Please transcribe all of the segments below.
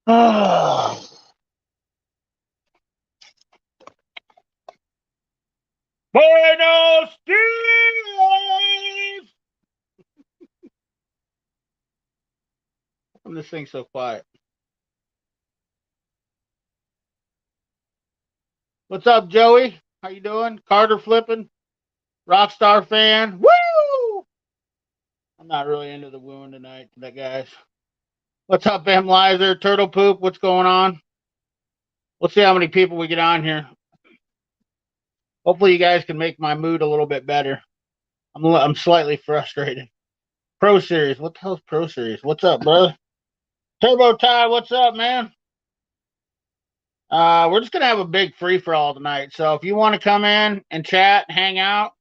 Buenos dias! This thing's so quiet. What's up, Joey? How you doing? Carter flipping? Rockstar fan? Woo! I'm not really into the wooing tonight, guys. What's up, M. Lizer? Turtle Poop? What's going on? We'll see how many people we get on here. Hopefully, you guys can make my mood a little bit better. I'm slightly frustrated. Pro Series. What the hell's Pro Series? What's up, brother? Turbo Ty, what's up, man? We're just gonna have a big free for all tonight. So if you want to come in and chat, hang out,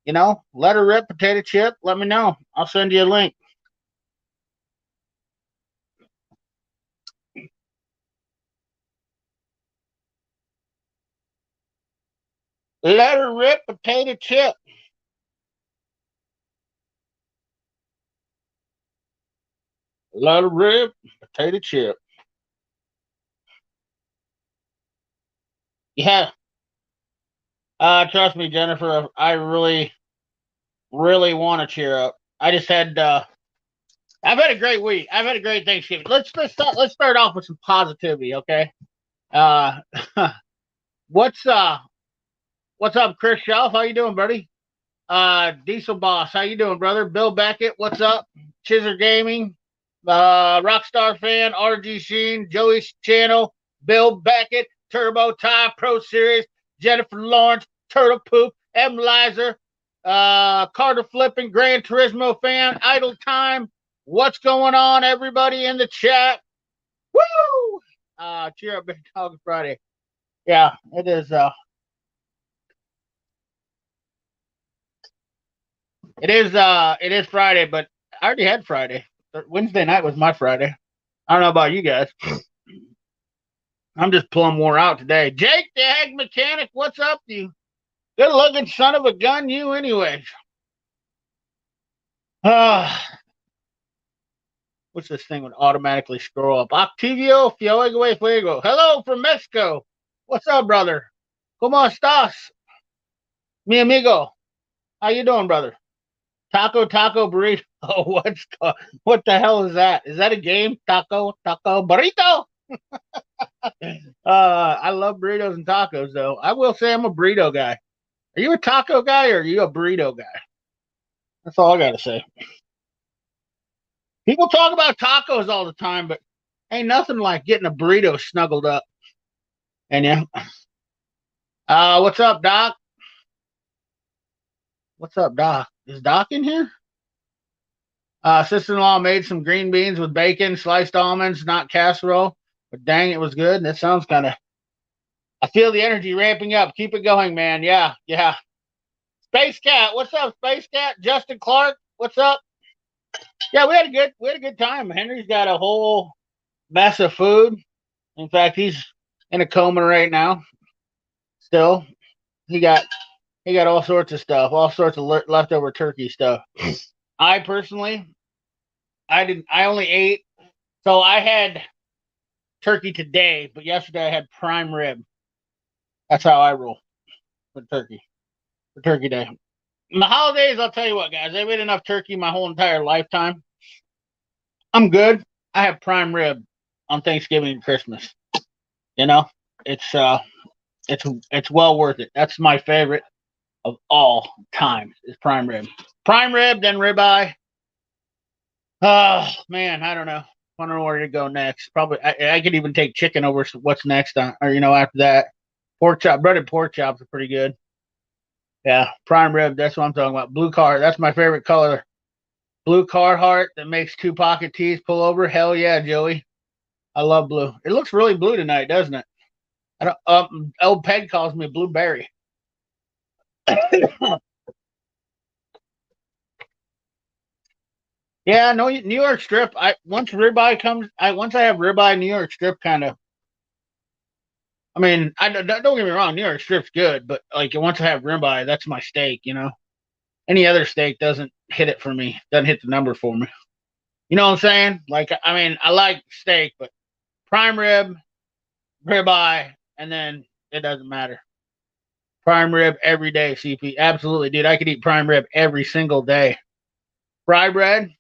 let her rip, potato chip. Let me know. I'll send you a link. Let her rip, potato chip. Let her rip, potato chip. Yeah. Trust me, Jennifer. I really, really want to cheer up. I just had. I've had a great week. I've had a great Thanksgiving. Let's start off with some positivity, okay? Uh, what's what's up, Chris Shelf? How you doing, buddy? Diesel Boss, how you doing, brother? Bill Beckett, what's up? Chizer Gaming, Rockstar Fan, RG Sheen, Joey's Channel, Bill Beckett, Turbo Tie, Pro Series, Jennifer Lawrence, Turtle Poop, M. Lizer, Carter Flipping, Gran Turismo Fan, Idle Time. What's going on, everybody in the chat? Woo! Cheer up, Big Dog Friday. Yeah, it is. It is Friday, but I already had Friday. Wednesday night was my Friday. I don't know about you guys. I'm just plumb wore out today. Jake the Ag Mechanic, what's up, you? Good looking son of a gun, you anyways. What's this thing would automatically scroll up? Octavio Fuego Fuego. Hello from Mexico. What's up, brother? ¿Cómo estás? Mi amigo. How you doing, brother? Taco burrito. Oh, what the hell is that? Is that a game? Taco burrito. I love burritos and tacos, though. I will say I'm a burrito guy. Are you a taco guy or are you a burrito guy? That's all I gotta say. People talk about tacos all the time, but ain't nothing like getting a burrito snuggled up. And yeah. What's up, Doc? What's up, Doc? Is Doc in here? Sister-in-law made some green beans with bacon, sliced almonds, not casserole. But dang, it was good. That sounds kind of. I feel the energy ramping up. Keep it going, man. Yeah. Space Cat, what's up, Space Cat? Justin Clark, what's up? Yeah, we had a good time. Henry's got a whole mess of food. In fact, he's in a coma right now. Still, he got all sorts of stuff, all sorts of leftover turkey stuff. I personally, I only ate. So I had turkey today, but yesterday I had prime rib. That's how I roll for turkey day. In the holidays, I'll tell you what, guys, I've ate enough turkey my whole entire lifetime. I'm good. I have prime rib on Thanksgiving and Christmas. You know, it's it's well worth it. That's my favorite of all time is prime rib. Prime rib, then ribeye. Oh man, I don't know. I don't know where to go next. Probably I could even take chicken over what's next on, or after that. Pork chop, breaded pork chops are pretty good. Yeah, prime rib. That's what I'm talking about. Blue car. That's my favorite color. Blue Carhartt that makes two pocket tees pull over. Hell yeah, Joey. I love blue. It looks really blue tonight, doesn't it? I don't. Old Peg calls me a blueberry. Yeah, no, New York strip. Once ribeye comes, once I have ribeye, New York strip kind of. I mean, I don't get me wrong, New York strip's good, but like once I have ribeye, that's my steak. Any other steak doesn't hit it for me. Doesn't hit the number for me. You know what I'm saying? Like, I mean, I like steak, but prime rib, ribeye, and then it doesn't matter. Prime rib every day, CP. Absolutely, dude. I could eat prime rib every single day. Fry bread.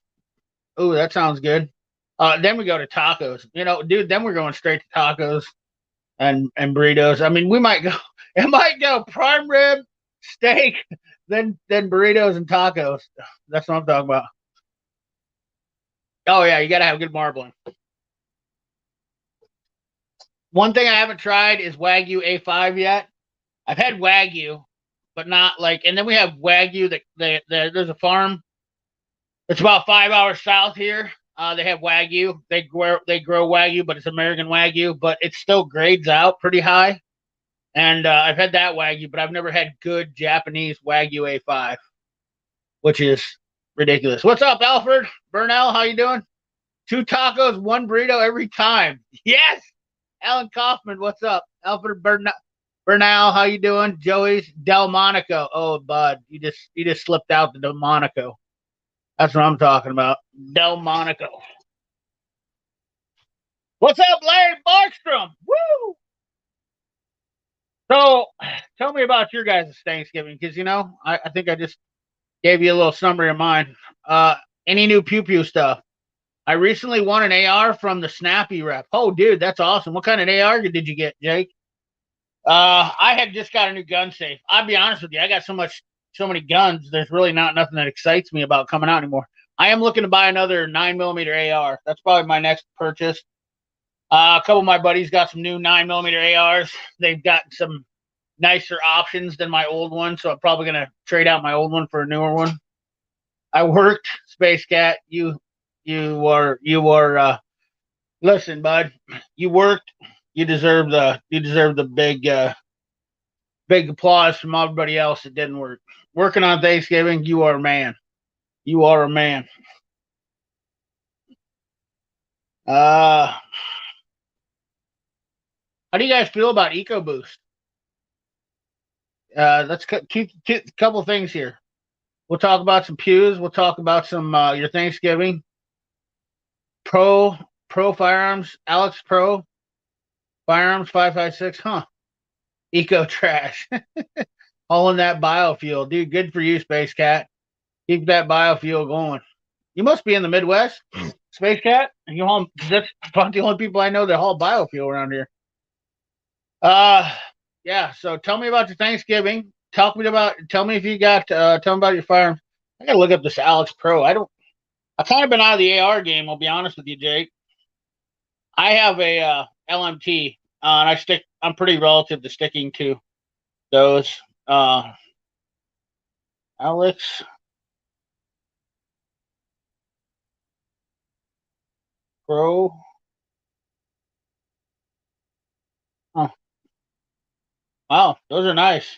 Ooh, that sounds good. Then we go to tacos. You know, dude, then we're going straight to tacos and burritos. I mean, we might go it might go prime rib, steak, then burritos and tacos. That's what I'm talking about. Oh yeah, you gotta have good marbling. One thing I haven't tried is Wagyu A5 yet. I've had Wagyu, but not like. And then we have Wagyu. There's a farm. It's about 5 hours south here. They have Wagyu. They grow Wagyu, but it's American Wagyu. But it still grades out pretty high. And I've had that Wagyu, but I've never had good Japanese Wagyu A5, which is ridiculous. What's up, Alfred Burnell? How you doing? 2 tacos, 1 burrito every time. Yes, Alan Kaufman. What's up, Alfred Burnell? How you doing? Joey's Delmonico. Oh, bud, you just slipped out the Delmonico. That's what I'm talking about. Delmonico. What's up, Larry Barkstrom? Woo! So, tell me about your guys' Thanksgiving, because I think I just gave you a little summary of mine. Any new pew pew stuff? I recently won an AR from the Snappy rep. Oh, dude, that's awesome. What kind of AR did you get, Jake? I had just got a new gun safe. I'll be honest with you. I got so many guns. There's really not nothing that excites me about coming out anymore. I am looking to buy another 9mm AR. That's probably my next purchase. A couple of my buddies got some new 9mm ARs. They've got some nicer options than my old one, so I'm probably gonna trade out my old one for a newer one. I worked, Space Cat. You are. Listen, bud. You worked. You deserve the big applause from everybody else that didn't work. Working on Thanksgiving, you are a man. You are a man. How do you guys feel about EcoBoost? Let's keep a couple things here. We'll talk about some pews. We'll talk about some your Thanksgiving. Pro firearms, Alex Pro firearms 5.56. Huh? Eco trash. All in that biofuel, dude. Good for you, Space Cat. Keep that biofuel going. You must be in the Midwest, Space Cat. You haul. That's about the only people I know that haul biofuel around here. Yeah. So tell me about your Thanksgiving. Tell me if you got. Tell me about your firearms. I gotta look up this Alex Pro. I've kind of been out of the AR game. I'll be honest with you, Jake. I have a LMT, and I'm pretty relative to sticking to those. Alex Pro. Oh, wow, those are nice.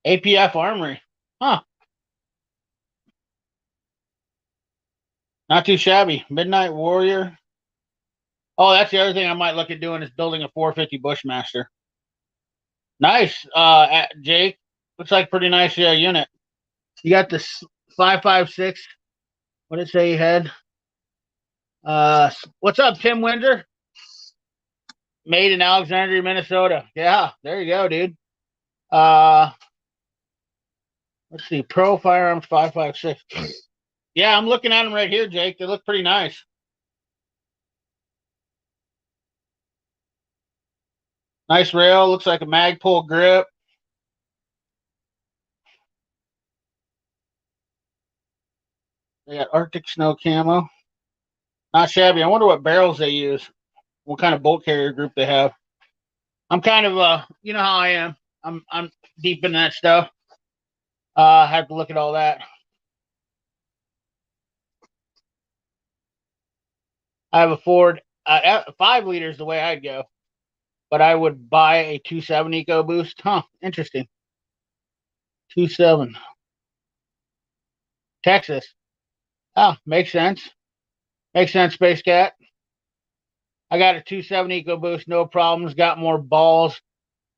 APF Armory. Huh. Not too shabby. Midnight Warrior. Oh, that's the other thing I might look at doing is building a 450 Bushmaster. Nice, Jake. Looks like a pretty nice unit. You got this 5.56. What did it say you had? What's up, Tim Windsor? Made in Alexandria, Minnesota. Yeah, there you go, dude. Let's see. Pro Firearms 5.56. Yeah, I'm looking at them right here, Jake. They look pretty nice. Nice rail. Looks like a Magpul grip. They got Arctic Snow camo. Not shabby. I wonder what barrels they use. What kind of bolt carrier group they have. I'm kind of you know how I am. I'm deep in that stuff. I have to look at all that. I have a Ford 5 liters the way I'd go, but I would buy a 2.7 EcoBoost. Huh? Interesting. 2.7 Texas. Oh, makes sense. Makes sense, Space Cat. I got a 2.7 EcoBoost, no problems. Got more balls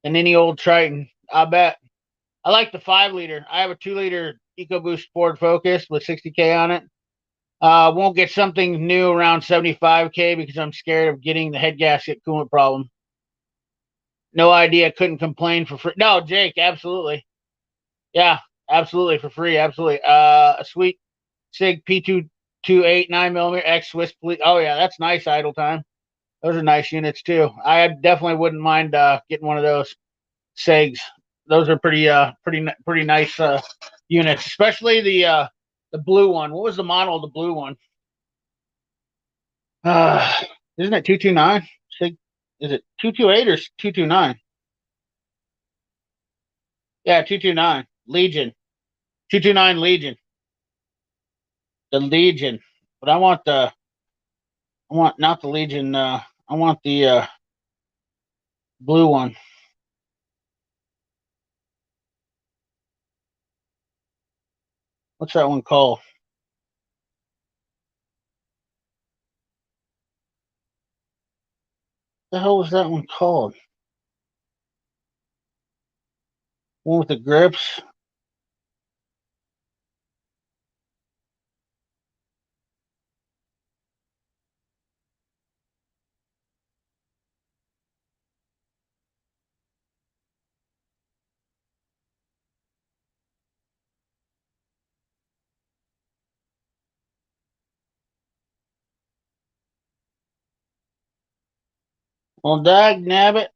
than any old Triton. I bet. I like the 5 liter. I have a 2 liter EcoBoost Ford Focus with 60K on it. Won't get something new around 75K because I'm scared of getting the head gasket coolant problem. No idea. Couldn't complain for free. No, Jake, absolutely. Yeah, absolutely for free. Absolutely. A sweet Sig P228 9mm X Swiss Police. Oh yeah, that's nice idle time. Those are nice units too. I definitely wouldn't mind getting one of those Sigs. Those are pretty nice units, especially the blue one. What was the model of the blue one? Uh, isn't it 229? Sig, is it 228 or 229? Yeah, 229 Legion. 229 Legion. The Legion. But I want not the Legion. I want the blue one. What's that one called? The hell was that one called? One with the grips. Well, dag nabbit.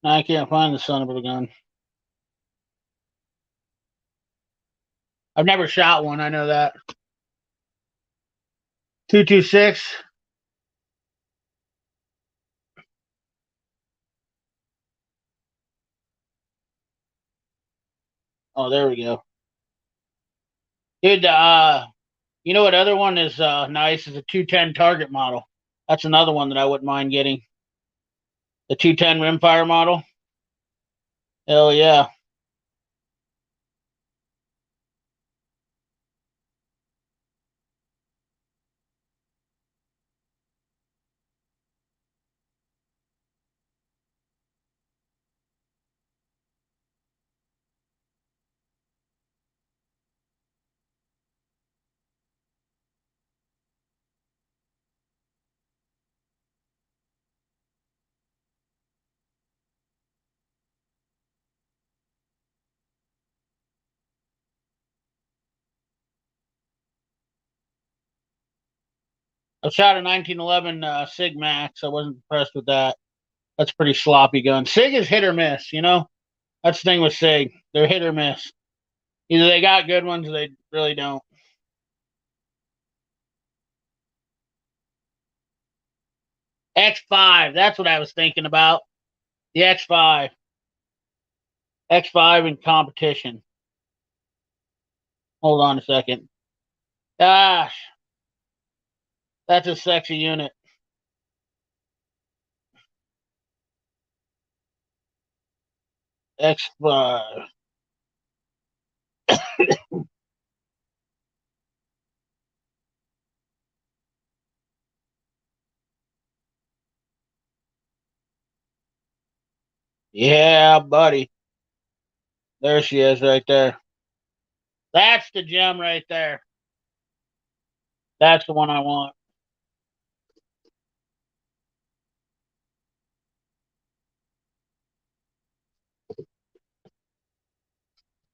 I can't find the son of a gun. I've never shot one. I know that. 226. Oh, there we go. Dude, you know what other one is nice is a 210 target model. That's another one that I wouldn't mind getting. The 210 rimfire model. Hell yeah. I shot a 1911 Sig Max. I wasn't impressed with that. That's a pretty sloppy gun. Sig is hit or miss, you know? That's the thing with Sig. They're hit or miss. Either they got good ones or they really don't. X5. That's what I was thinking about. The X5. X5 in competition. Hold on a second. Gosh, that's a sexy unit. X5. Yeah, buddy. There she is right there. That's the gem right there. That's the one I want.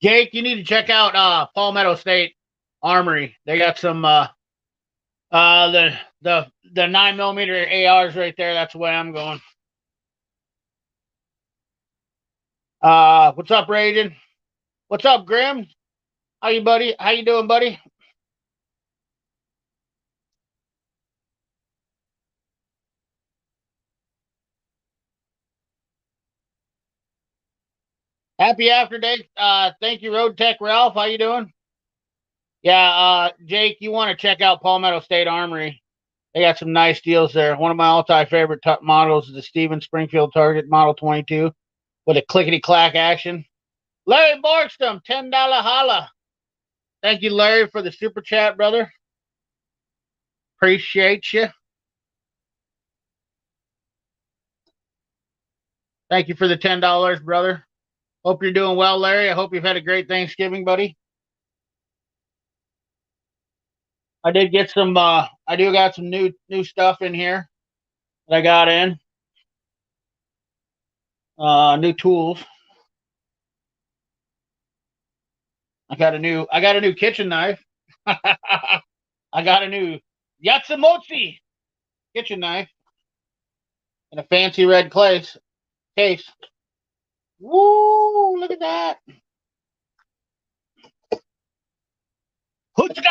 Jake, you need to check out Palmetto State Armory. They got some the 9mm ARs right there. That's the way I'm going. What's up, Raiden? What's up, Grim? How you, buddy? How you doing, buddy? Happy after day. Thank you, Road Tech Ralph. How you doing? Yeah, Jake, you want to check out Palmetto State Armory. They got some nice deals there. One of my all-time favorite models is the Steven Springfield Target Model 22 with a clickety-clack action. Larry Borgstrom, $10 holla. Thank you, Larry, for the super chat, brother. Appreciate you. Thank you for the $10, brother. Hope you're doing well, Larry. I hope you've had a great Thanksgiving, buddy. I did get some. I do got some new stuff in here that I got in. New tools. I got a new kitchen knife. I got a new Yatsumochi kitchen knife in a fancy red case. Woo! Look at that. Huchka!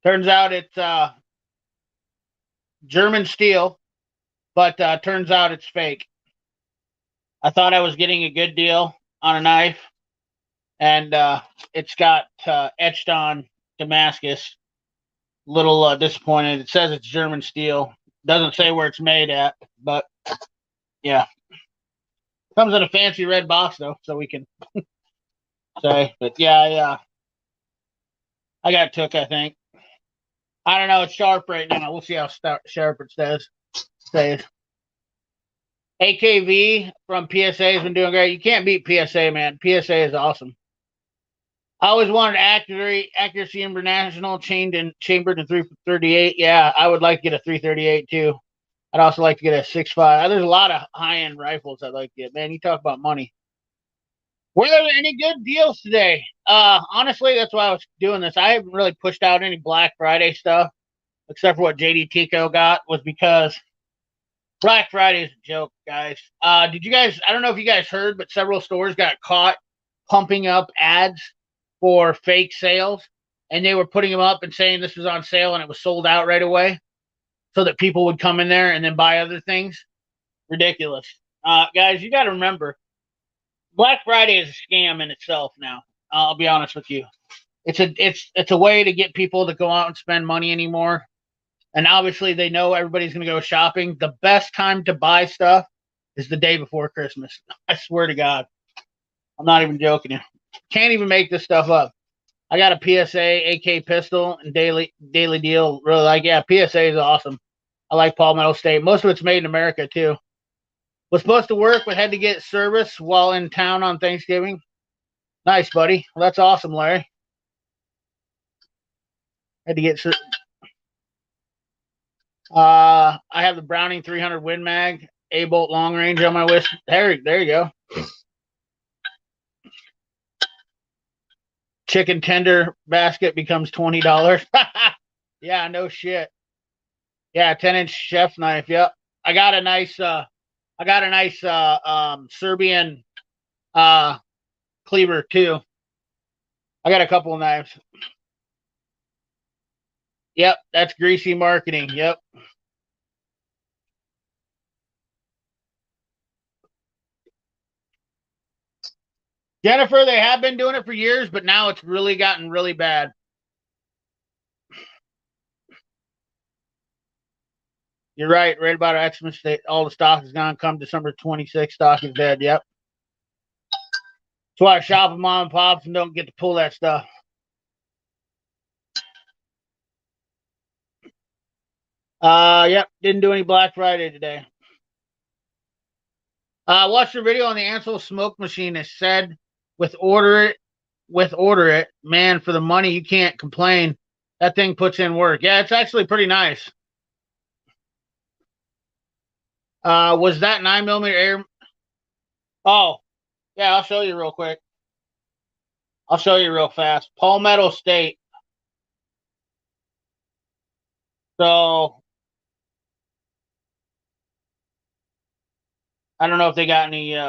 Turns out it's German steel, but turns out it's fake. I thought I was getting a good deal on a knife, and it's got etched on Damascus. Little disappointed. It says it's German steel. Doesn't say where it's made at, but yeah. Comes in a fancy red box though, so we can say. But yeah, I got took, I think. I don't know. It's sharp right now. We'll see how sharp it stays. AKV from PSA has been doing great. You can't beat PSA, man. PSA is awesome. I always wanted accuracy international chambered in 338. Yeah, I would like to get a 338 too. I'd also like to get a 6.5. There's a lot of high-end rifles I'd like to get. Man, you talk about money. Were there any good deals today? Honestly, that's why I was doing this. I haven't really pushed out any Black Friday stuff, except for what JD Tico got, was because Black Friday is a joke, guys. Did you guys, I don't know if you guys heard, but several stores got caught pumping up ads for fake sales, and they were putting them up and saying this was on sale, and it was sold out right away so that people would come in there and then buy other things. Ridiculous. Guys, you got to remember, Black Friday is a scam in itself now. I'll be honest with you. It's a way to get people to go out and spend money anymore. And obviously they know everybody's going to go shopping. The best time to buy stuff is the day before Christmas. I swear to God. I'm not even joking you. Can't even make this stuff up. I got a PSA AK pistol and daily deal. Really like, yeah, PSA is awesome. I like Palmetto State. Most of it's made in America too. Was supposed to work, but had to get service while in town on Thanksgiving. Nice, buddy. Well, that's awesome, Larry. Had to get I have the Browning 300 Win Mag, A-bolt long range on my list. There you go. Chicken tender basket becomes $20. Yeah, no shit. Yeah, 10-inch chef knife. Yep. I got a nice Serbian cleaver too. I got a couple of knives. Yep, that's greasy marketing. Yep. Jennifer, they have been doing it for years, but now it's really gotten really bad. You're right about Xmas. All the stock is gone. Come December 26th, stock is dead. Yep. That's why I shop with mom and pops and don't get to pull that stuff. Yep. Didn't do any Black Friday today. Watched your video on the Ansel smoke machine. It said order it, man, for the money you can't complain. That thing puts in work. Yeah, it's actually pretty nice. Was that 9mm air? Oh, yeah, I'll show you real quick. I'll show you real fast. Palmetto State. So I don't know if they got any.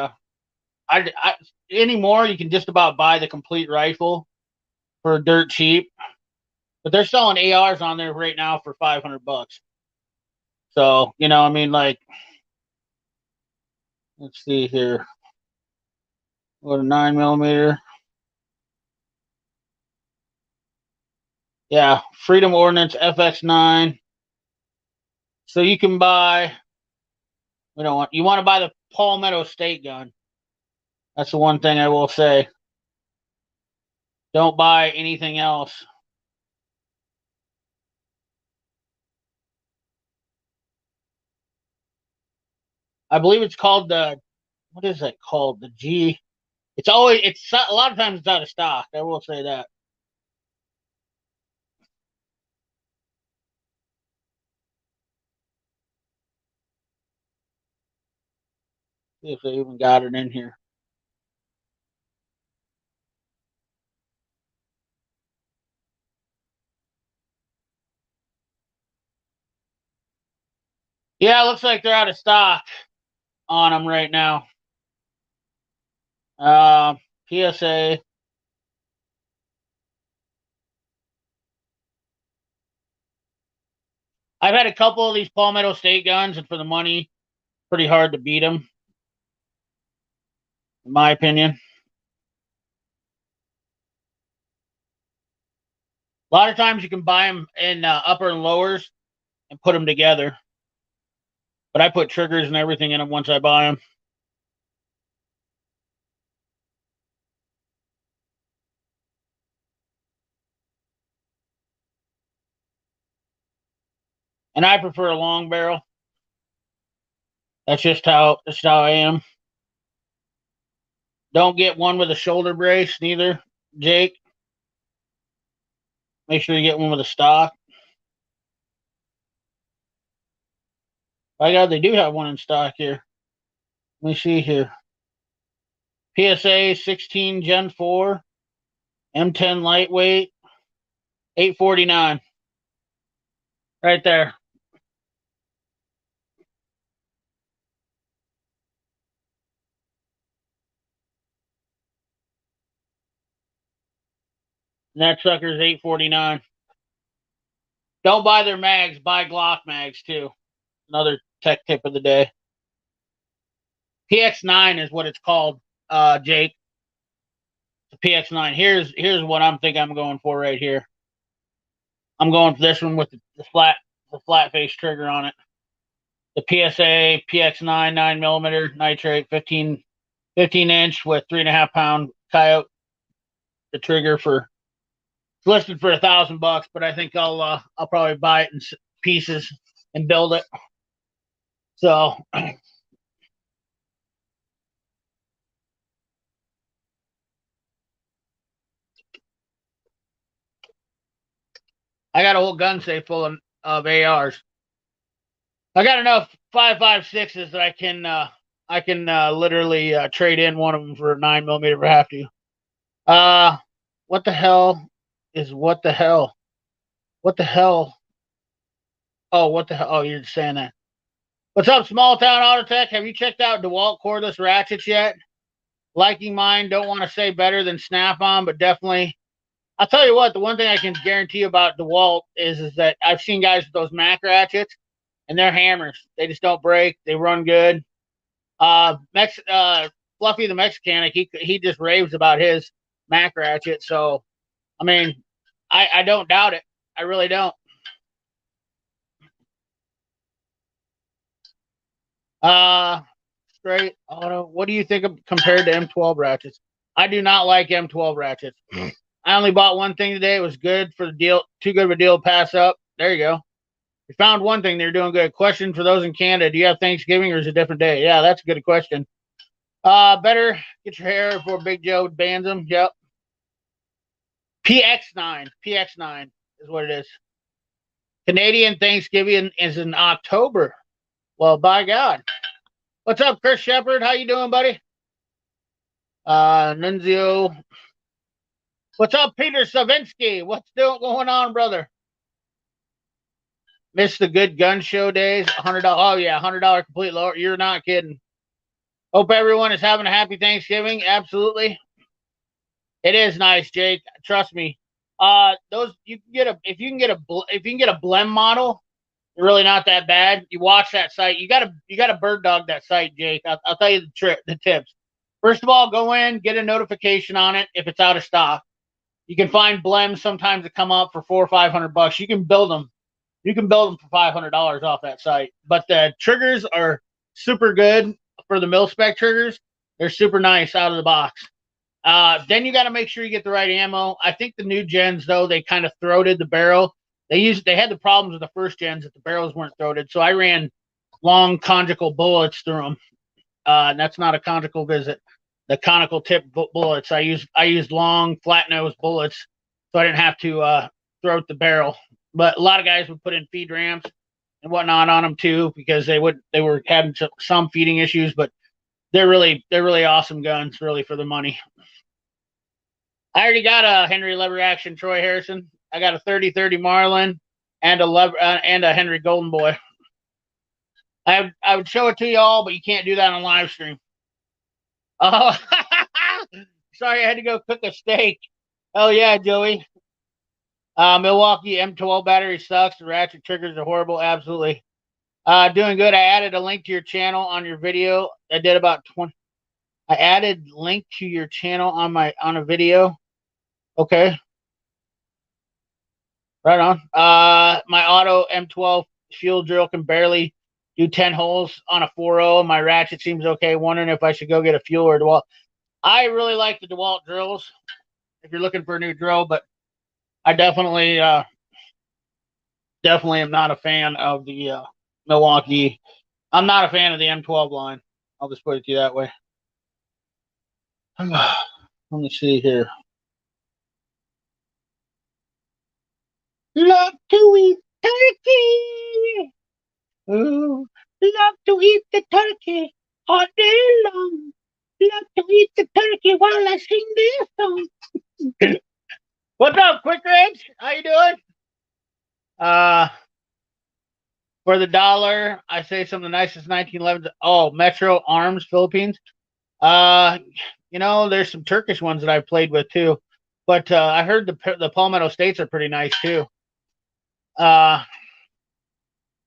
Anymore. You can just about buy the complete rifle for dirt cheap, but they're selling ARs on there right now for $500. So I mean, like, let's see here. What a 9mm. Yeah, Freedom Ordnance FX9. So you can buy. We don't want. You want to buy the Palmetto State gun. That's the one thing I will say. Don't buy anything else. I believe it's called the. What is that called? The G. It's always. It's a lot of times it's out of stock. I will say that. See if they even got it in here. Yeah, it looks like they're out of stock on them right now. PSA. I've had a couple of these Palmetto State guns, and for the money, pretty hard to beat them, in my opinion. A lot of times you can buy them in upper and lowers and put them together, but I put triggers and everything in them once I buy them. And I prefer a long barrel. That's just how I am. Don't get one with a shoulder brace neither, Jake. Make sure you get one with a stock. By God, they do have one in stock here. Let me see here. PSA 16 Gen 4, M10 lightweight, 849. Right there. And that sucker's 849. Don't buy their mags, buy Glock mags too. Another tech tip of the day. PX9 is what it's called, Jake. The PX9. Here's what I'm thinking I'm going for right here. I'm going for this one with the flat face trigger on it. The PSA PX9 9mm nitrate 15 inch with 3.5 pound coyote. The trigger for it's listed for $1,000, but I think I'll probably buy it in pieces and build it. So I got a whole gun safe full of ARs. I got enough 5.56s that I can literally trade in one of them for a 9mm if I have to. What the hell is what the hell? What the hell? Oh, what the hell? Oh, you're just saying that. What's up, Small Town Auto Tech? Have you checked out DeWalt cordless ratchets yet? Liking mine. Don't want to say better than Snap-on, but definitely. I'll tell you what. The one thing I can guarantee about DeWalt is that I've seen guys with those Mac ratchets, and they're hammers. They just don't break. They run good. Fluffy the Mexicanic, he just raves about his Mac ratchet. So, I mean, I don't doubt it. I really don't. Uh, Straight auto. What do you think of compared to M12 ratchets? I do not like M12 ratchets. I only bought one thing today. It was good for the deal. Too good of a deal to pass up. There you go. We found one thing. They're doing good. Question for those in Canada: do you have Thanksgiving or is it a different day? Yeah, that's a good question. Better get your hair before Big Joe bans them. Yep. PX9. PX9 is what it is. Canadian Thanksgiving is in October. Well, by God. What's up, Chris Shepard? How you doing, buddy? Nunzio. What's up, Peter Savinsky? What's going on, brother? Missed the good gun show days. $100. Oh yeah, $100 complete lower. You're not kidding. Hope everyone is having a happy Thanksgiving. Absolutely. It is nice, Jake. Trust me. Those you can get if you can get a blem model, they're really not that bad. You watch that site. You gotta bird dog that site, Jake. I'll tell you the tips. First of all, go in, get a notification on it if it's out of stock. You can find blems sometimes that come up for $400 or $500. You can build them. You can build them for $500 off that site. But the triggers are super good for the mil spec triggers. They're super nice out of the box. Then you got to make sure you get the right ammo. I think the new gens though, they kind of throated the barrel. They had the problems with the first gens that the barrels weren't throated. So I ran long conical bullets through them. And that's not a conical visit. The conical tip bullets. I used long flat nose bullets, so I didn't have to throat the barrel. But a lot of guys would put in feed ramps and whatnot on them too, because they were having some feeding issues. But they're really awesome guns, really, for the money. I already got a Henry lever action Troy Harrison. I got a 30-30 Marlin and a Henry Golden Boy. I would show it to you all, but you can't do that on live stream. Oh, sorry, I had to go cook a steak. Oh yeah, Joey. Milwaukee M12 battery sucks. The ratchet triggers are horrible. Absolutely. Doing good. I added a link to your channel on your video. I did about 20. I added link to your channel on a video. Okay. Right on. My auto M12 fuel drill can barely do 10 holes on a 4.0. My ratchet seems okay. Wondering if I should go get a fuel or DeWalt. I really like the DeWalt drills if you're looking for a new drill, but I definitely am not a fan of the Milwaukee. I'm not a fan of the M12 line. I'll just put it to you that way. Let me see here. Love to eat turkey. Ooh, love to eat the turkey all day long. Love to eat the turkey while I sing this song. What's up, Quick Range? How you doing? For the dollar, I say some of the nicest 1911s. Oh, Metro Arms, Philippines. There's some Turkish ones that I've played with too, but I heard the Palmetto States are pretty nice too.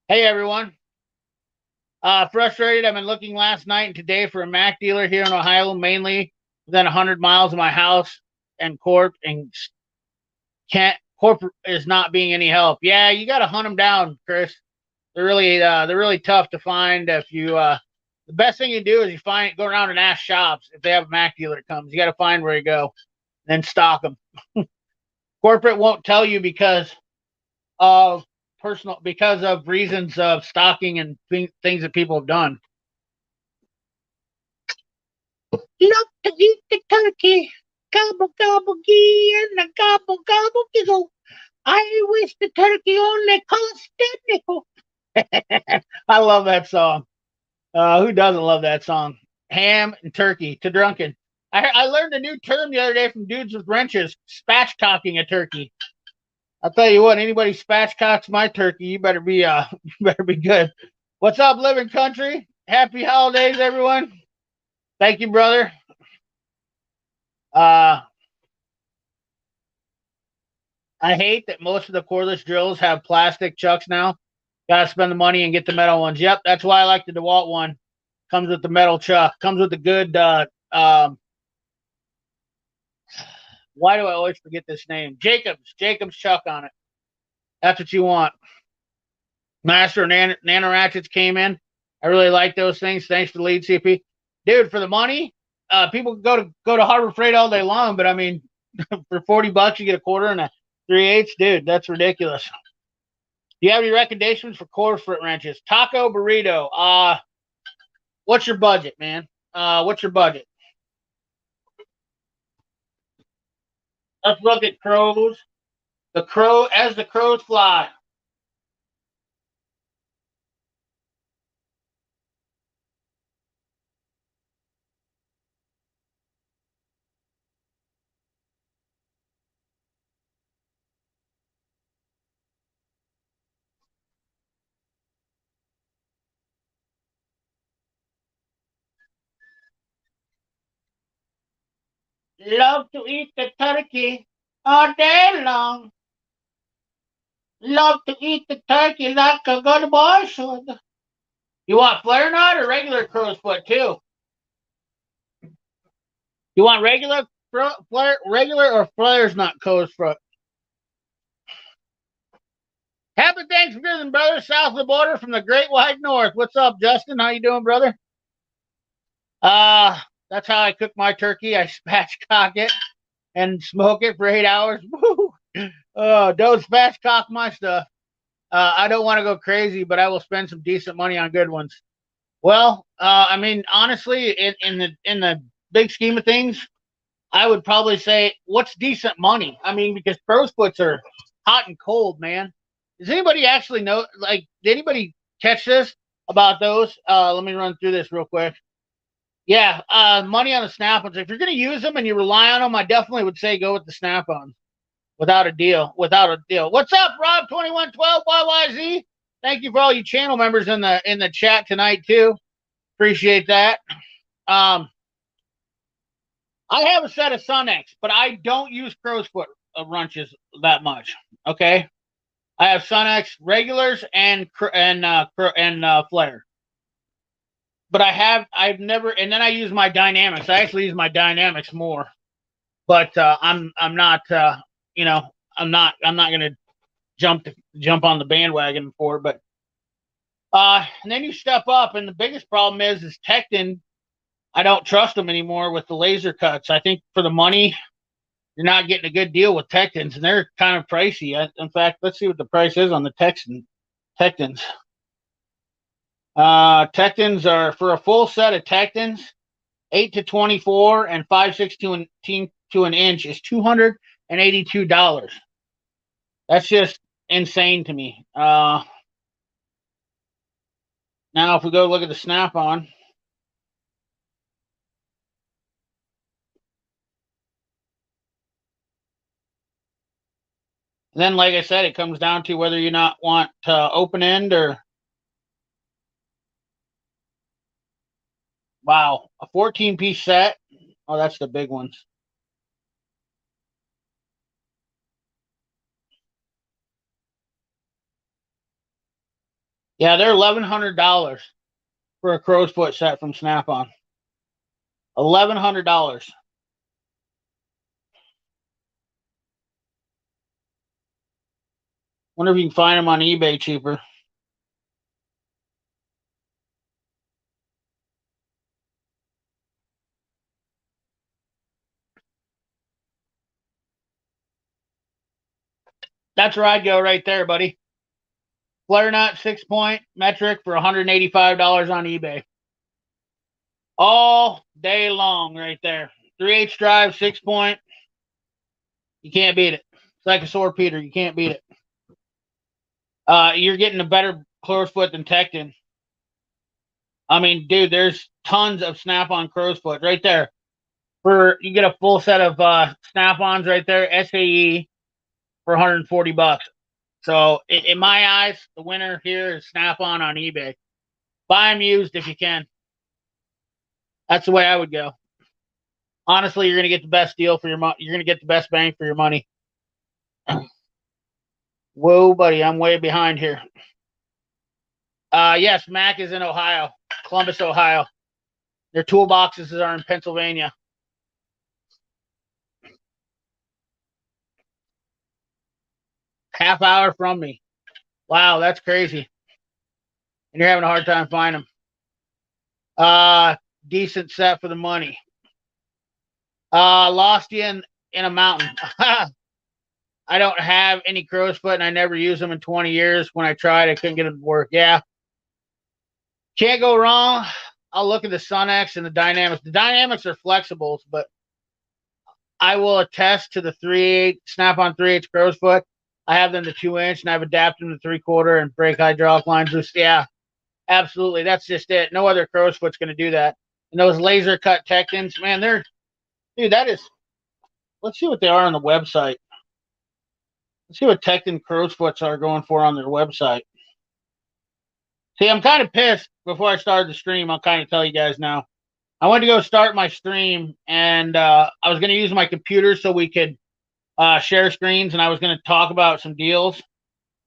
Hey everyone. Frustrated. I've been looking last night and today for a Mac dealer here in Ohio, mainly within 100 miles of my house, and Corp is not being any help. Yeah, you got to hunt them down, Chris. They're really tough to find. If you the best thing you do is go around and ask shops if they have a Mac dealer that comes. You got to find where you go, then stock them. Corporate won't tell you because of reasons of stocking and things that people have done. Love to eat the turkey, gobble gobble gee, and a gobble gobble giggle. I wish the turkey only cost a nickel. I love that song. Who doesn't love that song? Ham and turkey to drunken. I learned a new term the other day from dudes with wrenches. Spatchcocking a turkey. I'll tell you what, anybody spatchcocks my turkey, you better be good. What's up, living country? Happy holidays, everyone. Thank you, brother. I hate that most of the cordless drills have plastic chucks now. Gotta spend the money and get the metal ones. Yep, that's why I like the DeWalt one. Comes with the metal chuck. Comes with the good why do I always forget this name? Jacobs chuck on it. That's what you want. Master Nano Ratchets came in. I really like those things. Thanks to the lead CP. Dude, for the money, people go to Harbor Freight all day long, but I mean, for $40 you get a quarter and a 3/8. Dude, that's ridiculous. Do you have any recommendations for corporate wrenches? Taco burrito. What's your budget, man? What's your budget? Let's look at crows. The crows fly. Love to eat the turkey all day long. Love to eat the turkey like a good boy should. You want flare knot or regular crow's foot too? You want regular flare, regular or flares not crow's foot? Happy Thanksgiving, brother, south of the border from the Great White North. What's up, Justin? How you doing, brother? That's how I cook my turkey. I spatchcock it and smoke it for 8 hours. Woo! Don't spatchcock my stuff. I don't want to go crazy, but I will spend some decent money on good ones. Well, I mean, honestly, in the big scheme of things, I would probably say, what's decent money? I mean, because crow's foots are hot and cold, man. Does anybody actually know? Like, did anybody catch this about those? Let me run through this real quick. Yeah, money on the snap-ons. If you're going to use them and you rely on them, I definitely would say go with the snap-ons without a deal. Without a deal. What's up, Rob2112 YYZ? Thank you for all you channel members in the chat tonight too. Appreciate that. I have a set of Sunex, but I don't use crow's foot runches that much. Okay, I have Sunex regulars and flare. But I've never, and then I use my dynamics. I actually use my dynamics more. But I'm not, I'm not gonna jump on the bandwagon for it. But and then you step up, and the biggest problem is Tecton. I don't trust them anymore with the laser cuts. I think for the money, you're not getting a good deal with Tectons, and they're kind of pricey. In fact, let's see what the price is on the Tectons. Tectons are, for a full set of Tectons, 8 to 24 and 5/16 to an inch is $282. That's just insane to me. Now, if we go look at the snap-on, then, like I said, it comes down to whether you not want open end or. Wow, a 14-piece set. Oh, that's the big ones. Yeah, they're $1,100 for a crow's foot set from Snap-on. $1,100. Wonder if you can find them on eBay cheaper. That's where I'd go right there, buddy. Flare nut 6-point metric for $185 on eBay. All day long right there. 3/8 drive, 6-point. You can't beat it. It's like a sore Peter. You can't beat it. You're getting a better crow's foot than Tecton. I mean, dude, there's tons of Snap-on crow's foot right there. You get a full set of Snap-ons right there, SAE, for $140. So in my eyes, the winner here is Snap-on eBay. Buy them used if you can. That's the way I would go. Honestly, you're going to get the best deal for your money. You're going to get the best bang for your money. Whoa, buddy, I'm way behind here. Yes, Mac is in Ohio, Columbus, Ohio. Their toolboxes are in Pennsylvania. Half hour from me. Wow, that's crazy. And you're having a hard time finding them. Decent set for the money. Lost you in a mountain. I don't have any crow's foot, and I never used them in 20 years. When I tried, I couldn't get them to work. Yeah. Can't go wrong. I'll look at the Sunex and the Dynamics. The Dynamics are flexibles, but I will attest to the 3/8 Snap-on 3/8 crow's foot. I have them to 2-inch, and I've adapted them to 3/4 and brake hydraulic lines. Yeah, absolutely. That's just it. No other crow's foot's going to do that. And those laser cut Tectons, man, dude, that is. Let's see what they are on the website. Let's see what Tecton crow's foots are going for on their website. See, I'm kind of pissed. Before I started the stream, I'll kind of tell you guys now. I went to go start my stream, and I was going to use my computer so we could share screens, and I was going to talk about some deals.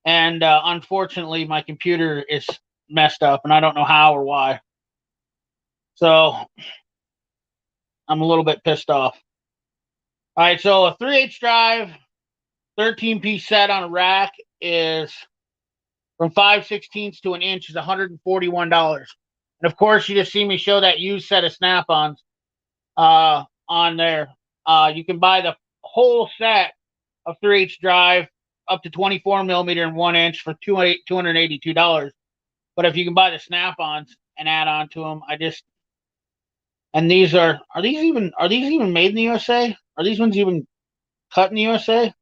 And unfortunately, my computer is messed up, and I don't know how or why. So I'm a little bit pissed off. All right, so a 3/8 drive, 13-piece set on a rack is from 5/16 to an inch is $141. And of course, you just see me show that used set of Snap-ons on there. You can buy the whole set of 3/8 drive up to 24 millimeter and 1 inch for $282. But if you can buy the Snap-ons and add on to them, and these are these even made in the USA? Are these ones even cut in the USA?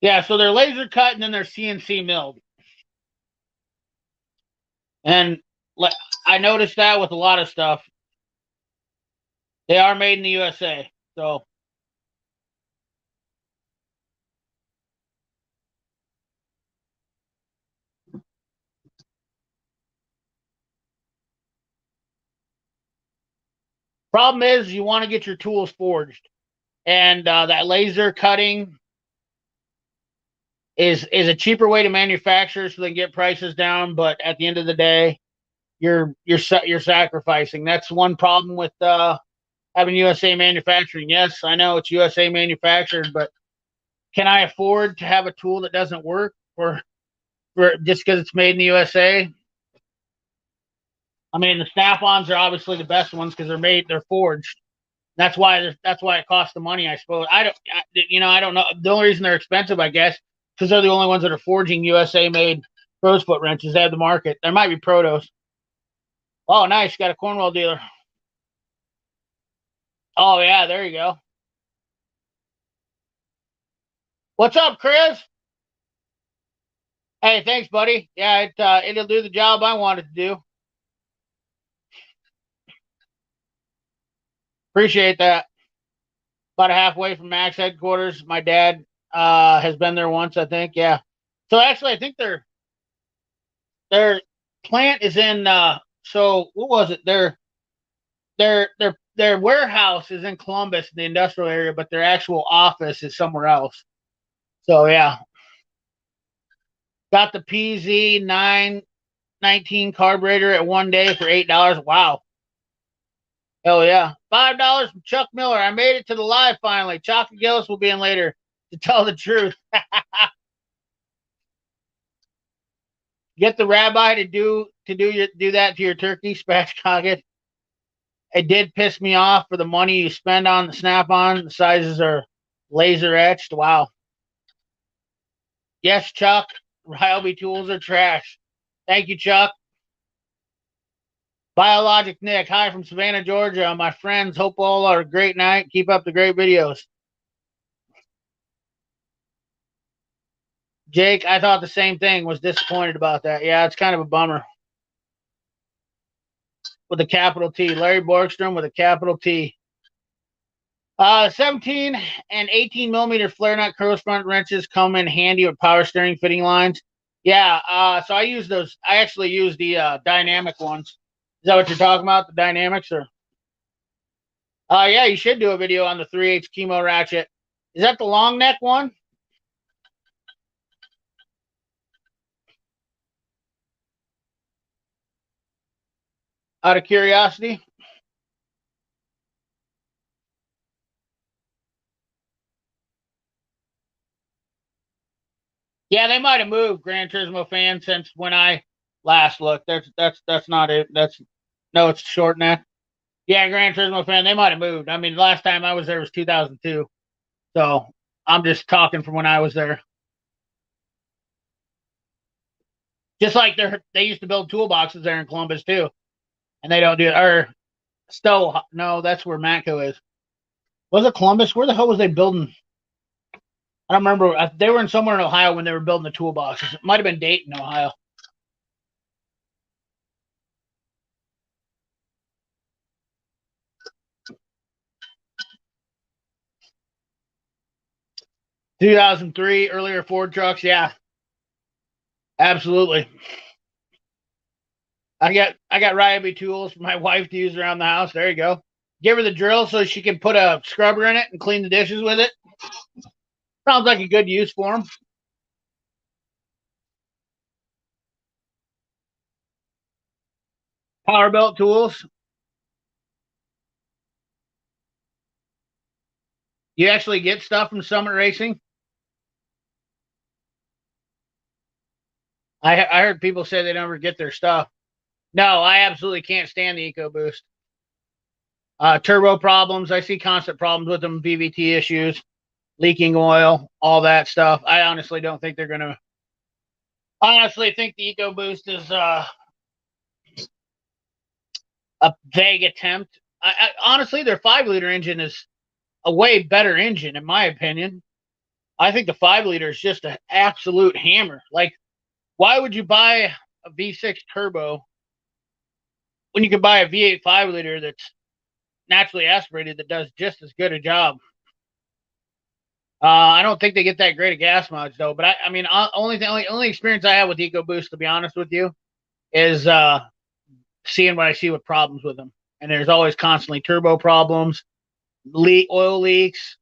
Yeah, so they're laser cut and then they're CNC milled. And I noticed that with a lot of stuff. They are made in the USA. So problem is you want to get your tools forged. And that laser cutting is a cheaper way to manufacture so they can get prices down, but at the end of the day, you're sacrificing. That's one problem with having USA manufacturing. Yes, I know it's USA manufactured, but can I afford to have a tool that doesn't work for just because it's made in the USA? I mean, the Snap-ons are obviously the best ones because they're forged. That's why it costs the money, I suppose. I don't know. The only reason they're expensive, I guess, because they're the only ones that are forging USA made crow's foot wrenches. They have the market. There might be Protos. Oh, nice. Got a Cornwall dealer. Oh yeah, there you go. What's up, Chris? Hey, thanks, buddy. Yeah, it'll do the job I want it to do. Appreciate that. About halfway from Max headquarters. My dad has been there once, I think. Yeah. So actually, I think their plant is in. So what was it? Their warehouse is in Columbus, the industrial area, but their actual office is somewhere else. So yeah, got the PZ 919 carburetor at one day for $8. Wow. Hell yeah. $5 from Chuck Miller. I made it to the live finally. Chuck and Gillis will be in later to tell the truth. Get the rabbi to do that to your turkey, spatchcock it. It did piss me off for the money you spend on the Snap-on. The sizes are laser etched. Wow. Yes, Chuck. Ryobi tools are trash. Thank you, Chuck. Biologic Nick. Hi from Savannah, Georgia. My friends, hope all are a great night. Keep up the great videos. Jake, I thought the same thing. Was disappointed about that. Yeah, it's kind of a bummer. With a capital T. Larry Borgstrom with a capital T. 17 and 18 millimeter flare nut crow's front wrenches come in handy with power steering fitting lines. Yeah, so I use those. I actually use the dynamic ones. Is that what you're talking about? The dynamics, or? Yeah, you should do a video on the 3/8 chemo ratchet. Is that the long neck one? Out of curiosity. Yeah, they might have moved Gran Turismo fan since when I last looked. That's not it. No, it's short neck. Yeah, Gran Turismo fan. They might have moved. I mean, last time I was there was 2002. So I'm just talking from when I was there. Just like they used to build toolboxes there in Columbus too, and they don't do it. Or Stowe, no, that's where Matco is. Was it Columbus? Where the hell was they building? I don't remember. They were in somewhere in Ohio when they were building the toolboxes. It might have been Dayton, Ohio. 2003, earlier Ford trucks. Yeah, absolutely. I got Ryobi tools for my wife to use around the house. There you go. give her the drill so she can put a scrubber in it and clean the dishes with it. Sounds like a good use for them. Power belt tools. You actually get stuff from Summit Racing? I heard people say they never get their stuff. No, I absolutely can't stand the EcoBoost. Turbo problems. I see constant problems with them. VVT issues, leaking oil, all that stuff. I honestly don't think they're going to. Honestly, think the EcoBoost is a vague attempt. Honestly, their 5-liter engine is a way better engine, in my opinion. I think the 5-liter is just an absolute hammer. Like, why would you buy a V6 turbo when you can buy a V8 5-liter that's naturally aspirated that does just as good a job? I don't think they get that great of gas mileage though. But I mean, only experience I have with EcoBoost, to be honest with you, is seeing what I see with problems with them. And there's always constantly turbo problems, oil leaks,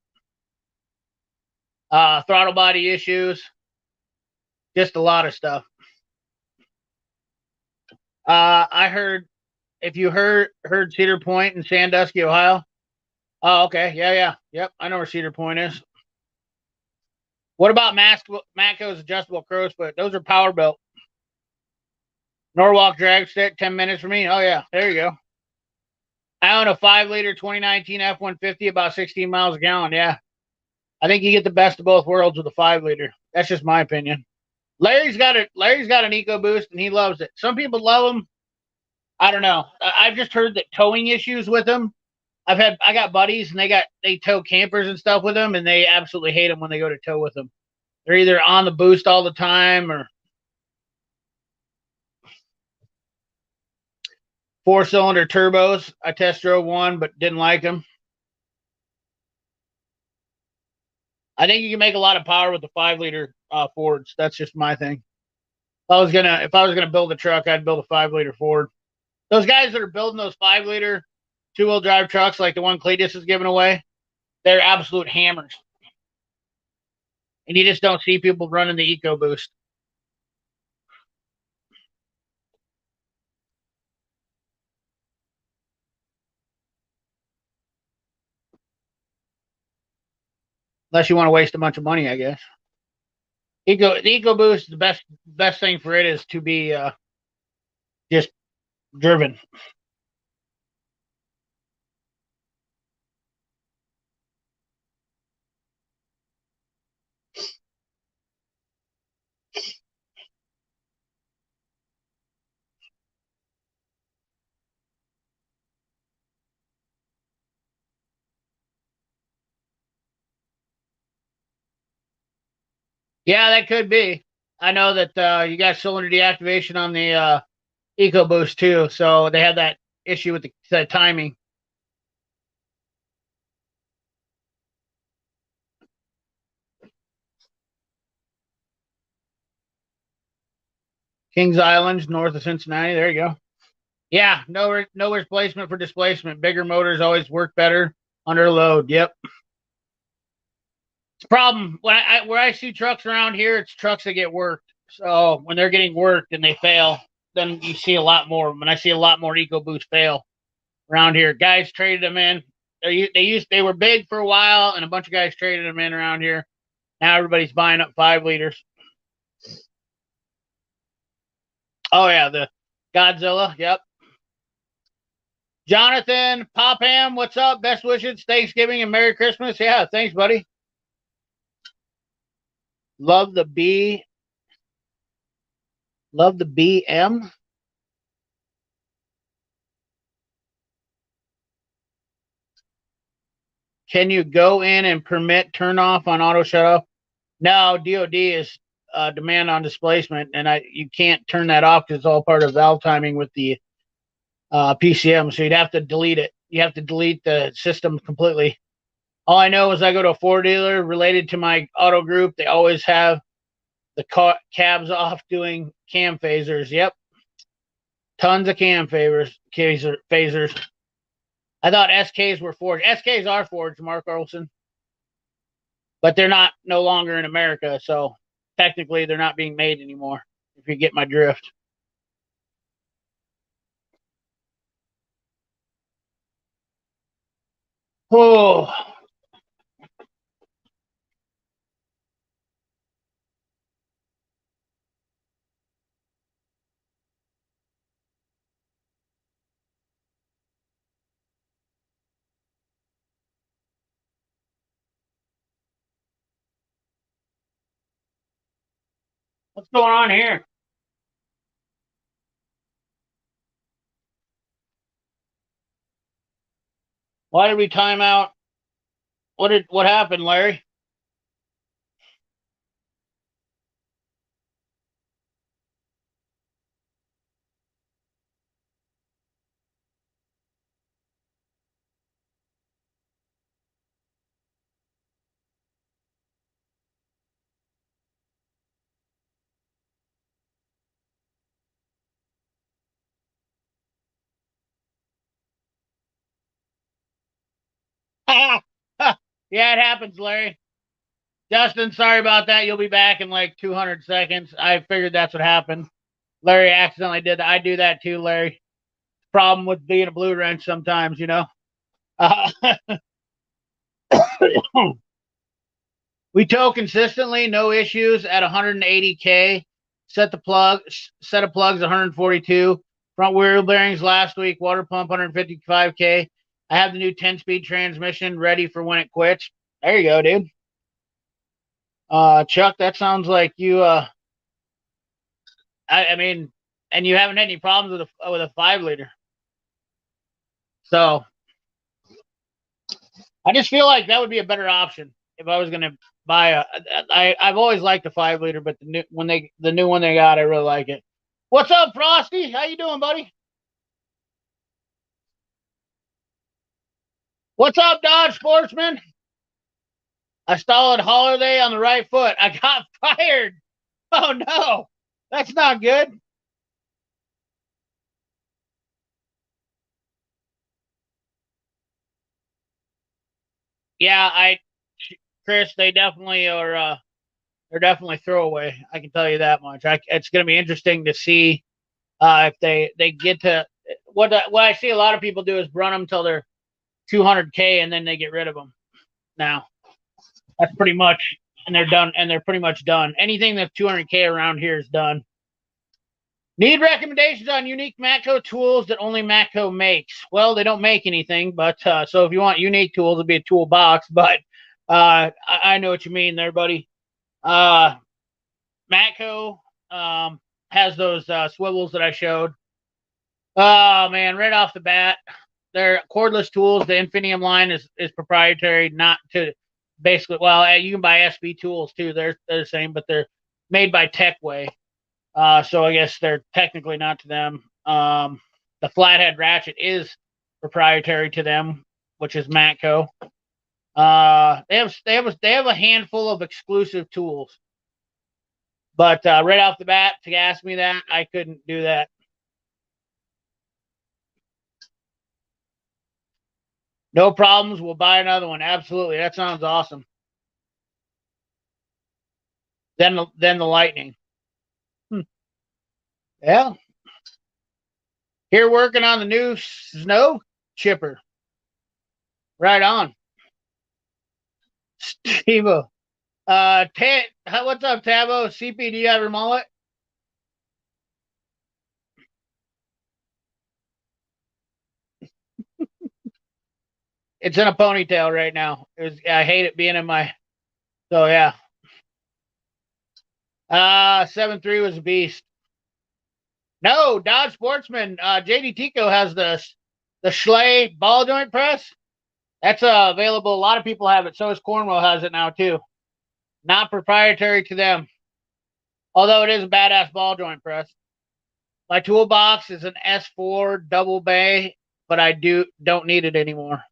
throttle body issues, just a lot of stuff. I heard, if you heard Cedar Point in Sandusky, Ohio. Oh, okay. Yeah. Yep. I know where Cedar Point is. What about Matco's adjustable crow's foot? Those are power belt. Norwalk drag stick, 10 minutes for me. Oh, yeah. There you go. I own a 5-liter 2019 F-150, about 16 miles a gallon. Yeah. I think you get the best of both worlds with a 5-liter. That's just my opinion. Larry's got an EcoBoost, and he loves it. Some people love them. I don't know. I've just heard that towing issues with them. I got buddies, and they tow campers and stuff with them, and they absolutely hate them when they go to tow with them. They're either on the boost all the time or 4-cylinder turbos. I test drove one, but didn't like them. I think you can make a lot of power with the 5-liter Fords. That's just my thing. If I was gonna build a truck, I'd build a 5-liter Ford. Those guys that are building those 5-liter 2-wheel drive trucks, like the one Cletus is giving away, they're absolute hammers. And you just don't see people running the EcoBoost. Unless you want to waste a bunch of money, I guess. The EcoBoost, the best thing for it is to be just driven. Yeah, that could be. I know that you got cylinder deactivation on the EcoBoost too, so they have that issue with the timing. Kings Island, north of Cincinnati. There you go. Yeah, no replacement for displacement. Bigger motors always work better under load. Yep. It's a problem where I see trucks around here. It's trucks that get worked. So when they're getting worked and they fail, then you see a lot more. When I see a lot more EcoBoost fail around here, guys traded them in. They were big for a while, and a bunch of guys traded them in around here. Now everybody's buying up 5-liters. Oh yeah, the Godzilla. Yep. Jonathan Popham, what's up? Best wishes, Thanksgiving and Merry Christmas. Yeah, thanks, buddy. Love the BM. Can you go in and permit turn off on auto shut off? No, DOD is demand on displacement, and you can't turn that off because it's all part of valve timing with the PCM. So you'd have to delete it. You have to delete the system completely. All I know is I go to a Ford dealer related to my auto group. They always have the cabs off doing cam phasers. Yep. Tons of cam phasers. I thought SKs were forged. SKs are forged, Mark Olson, but they're not no longer in America, so technically they're not being made anymore. If you get my drift. Oh, what's going on here? Why did we time out? What happened, Larry? Yeah, it happens, Larry. Justin, sorry about that. You'll be back in like 200 seconds. I figured that's what happened. Larry accidentally did that. I do that too, Larry. Problem with being a blue wrench sometimes, you know. Uh, we tow consistently, no issues at 180K. Set of plugs 142. Front wheel bearings last week. Water pump 155K. I have the new 10-speed transmission ready for when it quits. There you go, dude. Chuck, that sounds like you. I mean, and you haven't had any problems with a 5 liter. So I just feel like that would be a better option if I was going to buy a. I've always liked the 5 liter, but the new one they got, I really like it. What's up, Frosty? How you doing, buddy? What's up, Dodge Sportsman? I stalled Holiday on the right foot. I got fired. Oh no, that's not good. Yeah, Chris, they definitely are. They're definitely throwaway. I can tell you that much. It's going to be interesting to see if they get to what I see a lot of people do is run them till they're 200K and then they get rid of them. Now that's pretty much, and they're done, and they're pretty much done. Anything that's 200K around here is done. Need recommendations on unique Matco tools that only Matco makes? Well, they don't make anything, but so if you want unique tools, it'll be a toolbox. But I know what you mean there, buddy. Uh, Matco has those swivels that I showed. Oh man, right off the bat, they're cordless tools. The Infinium line is proprietary, not to basically. Well, you can buy SB tools too. They're the same, but they're made by Techway. So I guess they're technically not to them. The flathead ratchet is proprietary to them, which is Matco. They have a handful of exclusive tools, but right off the bat, to ask me that, I couldn't do that. No problems. We'll buy another one. Absolutely, that sounds awesome. Then the lightning. Yeah, here working on the new snow chipper. Right on, Steve. What's up, Tavo? CP, do you have your mullet? It's in a ponytail right now. I hate it being in my. So yeah. 7-3 was a beast. No, Dodge Sportsman. JD Tico has the Schley ball joint press. That's available. A lot of people have it. So is Cornwell has it now too. Not proprietary to them, although it is a badass ball joint press. My toolbox is an S4 double bay, but I don't need it anymore.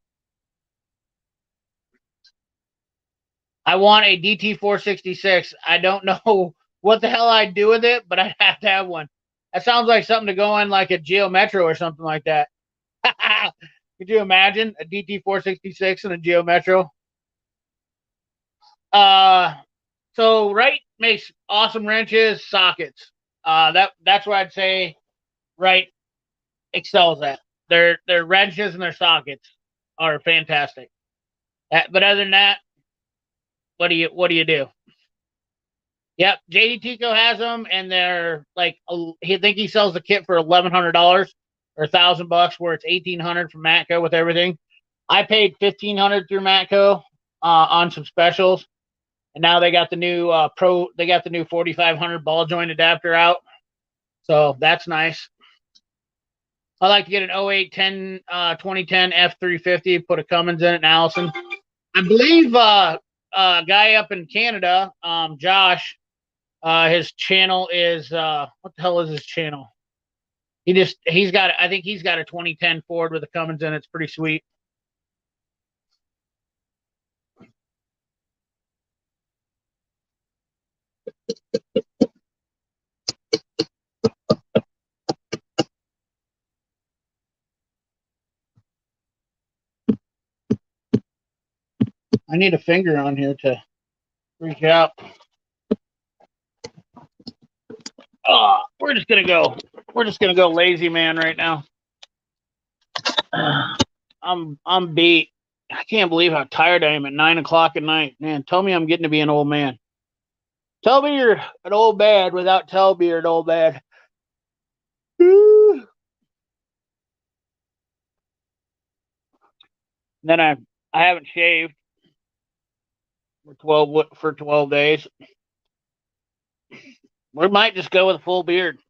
I want a DT466. I don't know what the hell I'd do with it, but I'd have to have one. That sounds like something to go in like a Geo Metro or something like that. Could you imagine a DT466 and a Geo Metro? So Wright makes awesome wrenches, sockets. That's where I'd say Wright excels at. Their wrenches and their sockets are fantastic. But other than that, what do you do? Yep, JD Tico has them, and they're like he think he sells the kit for $1,100 or $1,000, where it's $1,800 from Matco with everything. I paid $1,500 through Matco on some specials, and now they got the new They got the new 4,500 ball joint adapter out, so that's nice. I like to get an 08 10 2010 F350, put a Cummins in it, and Allison. I believe a guy up in Canada, Josh. His channel is what the hell is his channel? He's got I think he's got a 2010 Ford with a Cummins in it. It's pretty sweet. I need a finger on here to reach out. Oh, we're just gonna go lazy man right now. I'm beat. I can't believe how tired I am at 9 o'clock at night. Man, tell me I'm getting to be an old man. Tell me you're an old man without telling me you're an old man. Then I haven't shaved for 12 days. We might just go with a full beard.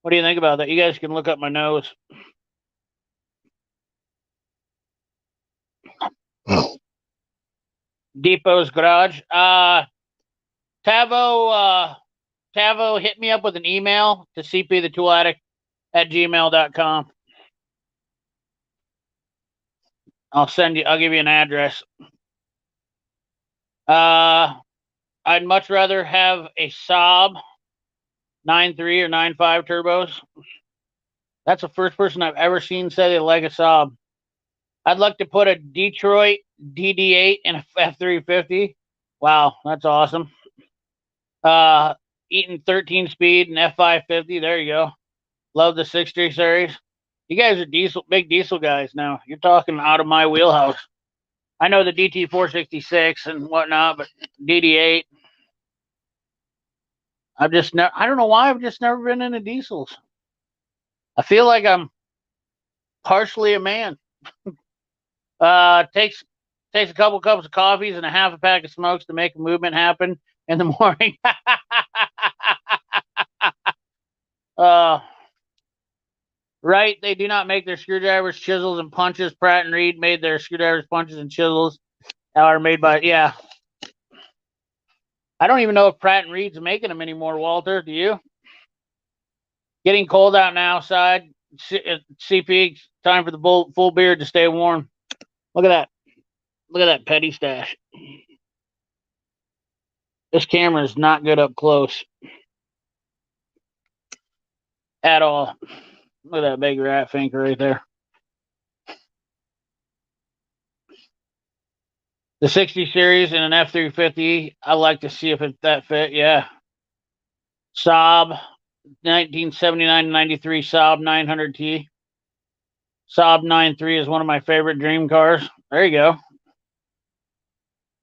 What do you think about that? You guys can look up my nose. Depot's Garage. Tavo hit me up with an email to cpthetooladdict@gmail.com. I'll give you an address. I'd much rather have a Saab 9.3 or 9.5 turbos. That's the first person I've ever seen say they like a Saab. I'd like to put a Detroit DD8 in a F350. Wow, that's awesome. Eaton 13 speed and F550. There you go. Love the 63 series. You guys are big diesel guys now. You're talking out of my wheelhouse. I know the DT466 and whatnot, but DD8. I don't know why I've just never been into diesels. I feel like I'm partially a man. Takes a couple cups of coffees and a half a pack of smokes to make a movement happen in the morning. Right, they do not make their screwdrivers, chisels, and punches. Pratt and Reed made their screwdrivers, punches, and chisels. Are made by I don't even know if Pratt and Reed's making them anymore, Walter. Do you? Getting cold out now outside. CP, time for the full beard to stay warm. Look at that. Look at that petty stash. This camera is not good up close at all. Look at that big rat finger right there. The 60 series in an F350. I like to see if that fit. Yeah. Saab 1979-93 Saab 900T. Saab 9.3 is one of my favorite dream cars. There you go.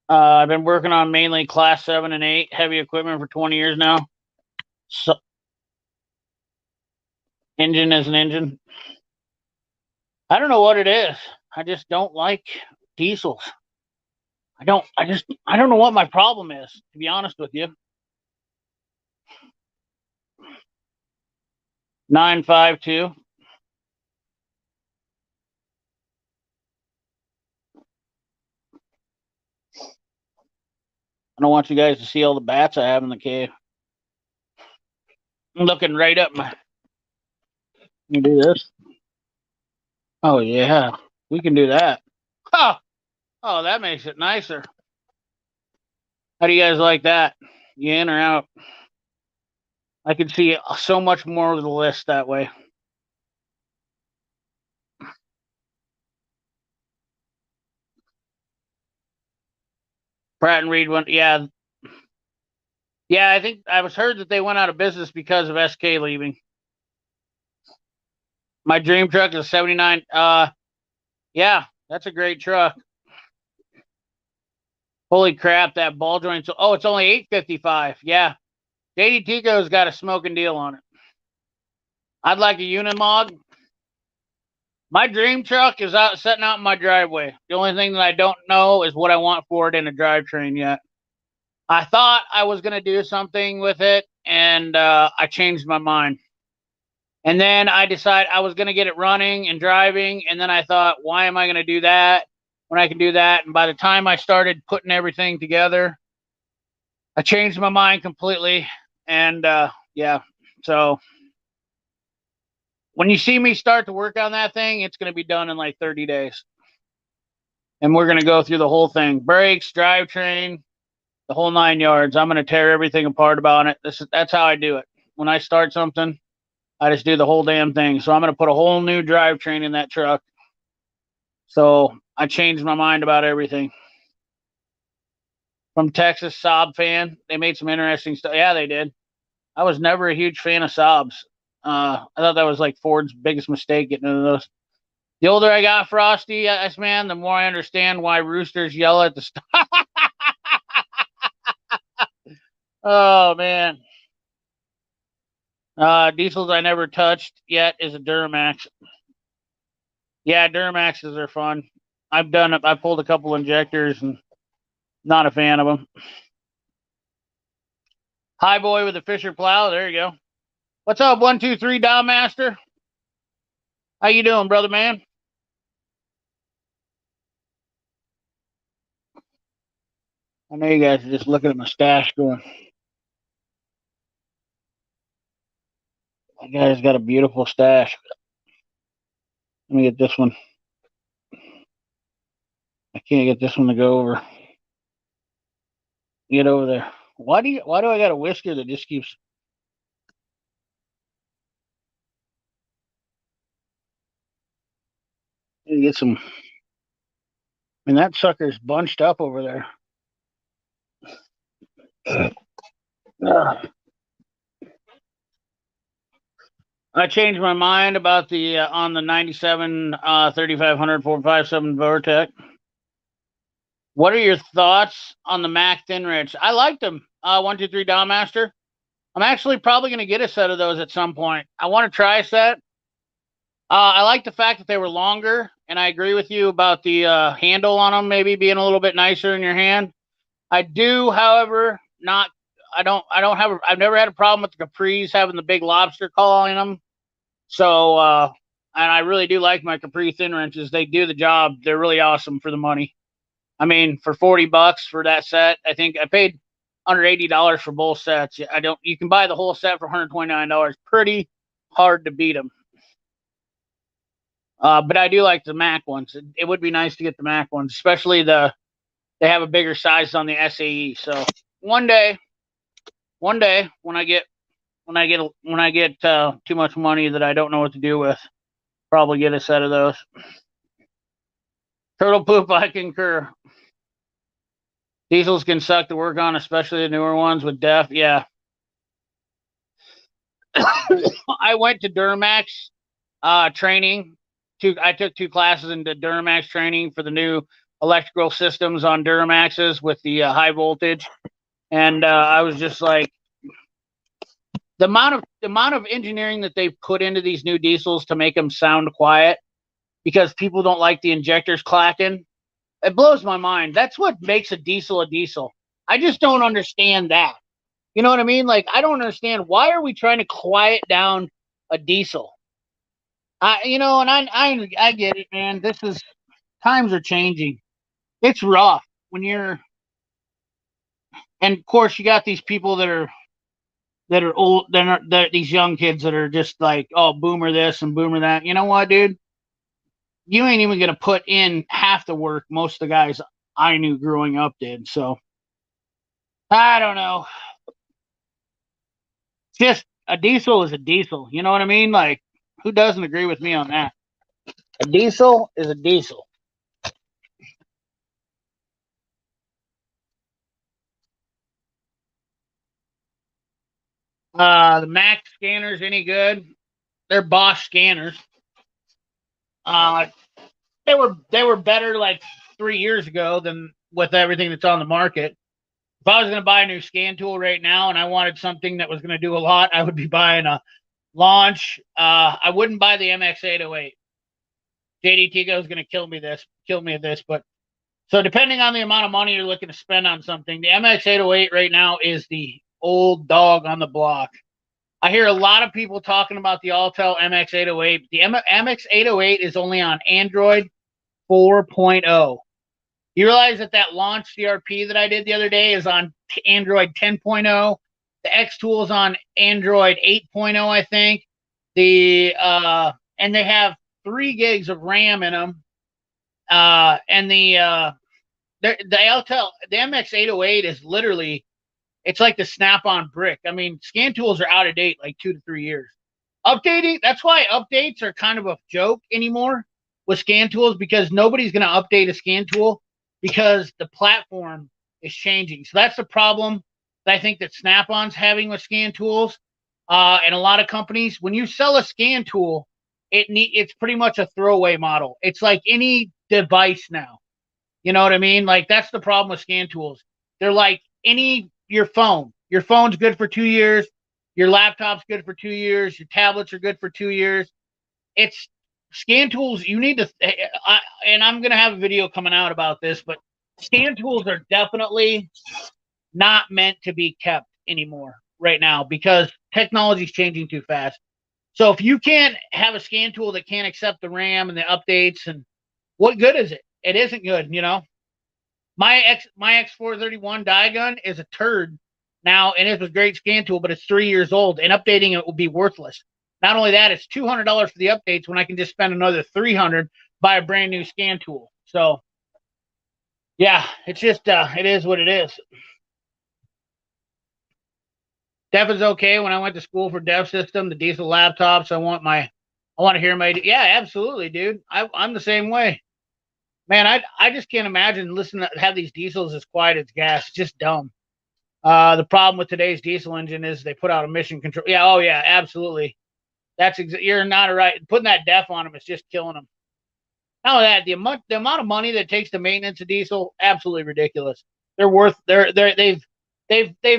I've been working on mainly class 7 and 8 heavy equipment for 20 years now. So, engine is an engine. I don't know what it is. I just don't like diesels. I don't know what my problem is, to be honest with you. 952. I don't want you guys to see all the bats I have in the cave. I'm looking right up my. You do this. Oh yeah, we can do that. Oh, that makes it nicer. How do you guys like that? You in or out? I can see so much more of the list that way. Pratt and Reed went. Yeah, yeah. I think I was heard that they went out of business because of SK leaving. My dream truck is a '79. Yeah, that's a great truck. Holy crap, that ball joint. Oh, it's only $855. Yeah, JD Tico's got a smoking deal on it. I'd like a Unimog. My dream truck is out sitting out in my driveway. The only thing that I don't know is what I want for it in a drivetrain yet. I thought I was going to do something with it, and I changed my mind. And then I decided I was going to get it running and driving, and then I thought, why am I going to do that when I can do that? And by the time I started putting everything together, I changed my mind completely. And yeah, so when you see me start to work on that thing, it's going to be done in like 30 days. And we're going to go through the whole thing. Brakes, drivetrain, the whole 9 yards. I'm going to tear everything apart about it. That's how I do it. When I start something, I just do the whole damn thing. So I'm going to put a whole new drivetrain in that truck. So I changed my mind about everything. From Texas, Saab fan. They made some interesting stuff. Yeah, they did. I was never a huge fan of Saabs. I thought that was like Ford's biggest mistake getting into those. The older I got, Frosty, yes, man, the more I understand why roosters yell at the start. Oh, man. Diesels I never touched yet is a Duramax. Yeah, Duramaxes are fun. I've done it. I pulled a couple injectors and not a fan of them. High boy with a Fisher plow. There you go. What's up, 123 Dom Master? How you doing, brother man? I know you guys are just looking at my stash going, that guy's got a beautiful stash. Let me get this one. I can't get this one to go over. Get over there. Why do I got a whisker that just keeps? Get some. I mean, that sucker's bunched up over there. I changed my mind about the on the 97 3500 457 Vortec. What are your thoughts on the Mac Thin Wrench? I liked them. 123 Dom Master. I'm actually probably going to get a set of those at some point. I want to try a set. I like the fact that they were longer, and I agree with you about the handle on them maybe being a little bit nicer in your hand. I do, however, not. I've never had a problem with the Capris having the big lobster claw in them. So, and I really do like my Capri thin wrenches. They do the job. They're really awesome for the money. I mean, for $40 for that set, I think I paid under $80 for both sets. You can buy the whole set for $129. Pretty hard to beat them. But I do like the Mac ones. It would be nice to get the Mac ones, especially they have a bigger size on the SAE. So one day when I get too much money that I don't know what to do with, probably get a set of those. Turtle poop, I concur. Diesels can suck to work on, especially the newer ones with DEF. Yeah. I went to Duramax training. I took 2 classes into Duramax training for the new electrical systems on Duramaxes with the high voltage, and I was just like, the amount of engineering that they've put into these new diesels to make them sound quiet because people don't like the injectors clacking. It blows my mind. That's what makes a diesel a diesel. I just don't understand that. You know what I mean? Like, I don't understand, why are we trying to quiet down a diesel? And I get it, man. Times are changing. It's rough when you're, and of course you got these people that are old, these young kids that are just like, oh, boomer this and boomer that. You know what, dude? You ain't even gonna put in half the work most of the guys I knew growing up did. So I don't know. Just a diesel is a diesel. You know what I mean? Like, who doesn't agree with me on that? A diesel is a diesel. The Max scanners any good? They're Bosch scanners. Uh, they were better like 3 years ago than with everything that's on the market. If I was going to buy a new scan tool right now and I wanted something that was going to do a lot, I would be buying a Launch. I wouldn't buy the MX808. JD Tigo is going to kill me at this, but so depending on the amount of money you're looking to spend on something, the MX808 right now is the old dog on the block. I hear a lot of people talking about the Altel MX808. The MX808 is only on Android 4.0. You realize that launch CRP that I did the other day is on Android 10.0. The X Tool is on Android 8.0, I think. And they have 3 gigs of RAM in them. And the Altel, the MX808 is literally, it's like the Snap-on brick. I mean, scan tools are out of date like 2 to 3 years. Updating, that's why updates are kind of a joke anymore with scan tools, because nobody's going to update a scan tool because the platform is changing. So that's the problem that I think that Snap-on's having with scan tools. And a lot of companies, when you sell a scan tool, it's pretty much a throwaway model. It's like any device now. You know what I mean? Like, that's the problem with scan tools. They're like your phone. Your phone's good for 2 years. Your laptop's good for 2 years. Your tablets are good for 2 years. It's scan tools. You need to, and I'm going to have a video coming out about this, but scan tools are definitely not meant to be kept anymore right now because technology is changing too fast. So if you can't have a scan tool that can't accept the RAM and the updates, and what good is it? It isn't good, you know. My X431 die gun is a turd now, and it's a great scan tool, but it's 3 years old, and updating it will be worthless. Not only that, it's $200 for the updates when I can just spend another $300 buy a brand new scan tool. So, yeah, it's just it is what it is. Dev is okay. When I went to school for dev system, the diesel laptops, I want to hear yeah, absolutely, dude. I'm the same way. Man, I just can't imagine listening to have these diesels as quiet as gas. It's just dumb. The problem with today's diesel engine is they put out emission control. Yeah, oh yeah, absolutely. You're not right. Putting that def on them is just killing them. Not only that, the amount of money that it takes to maintenance a diesel, absolutely ridiculous. They've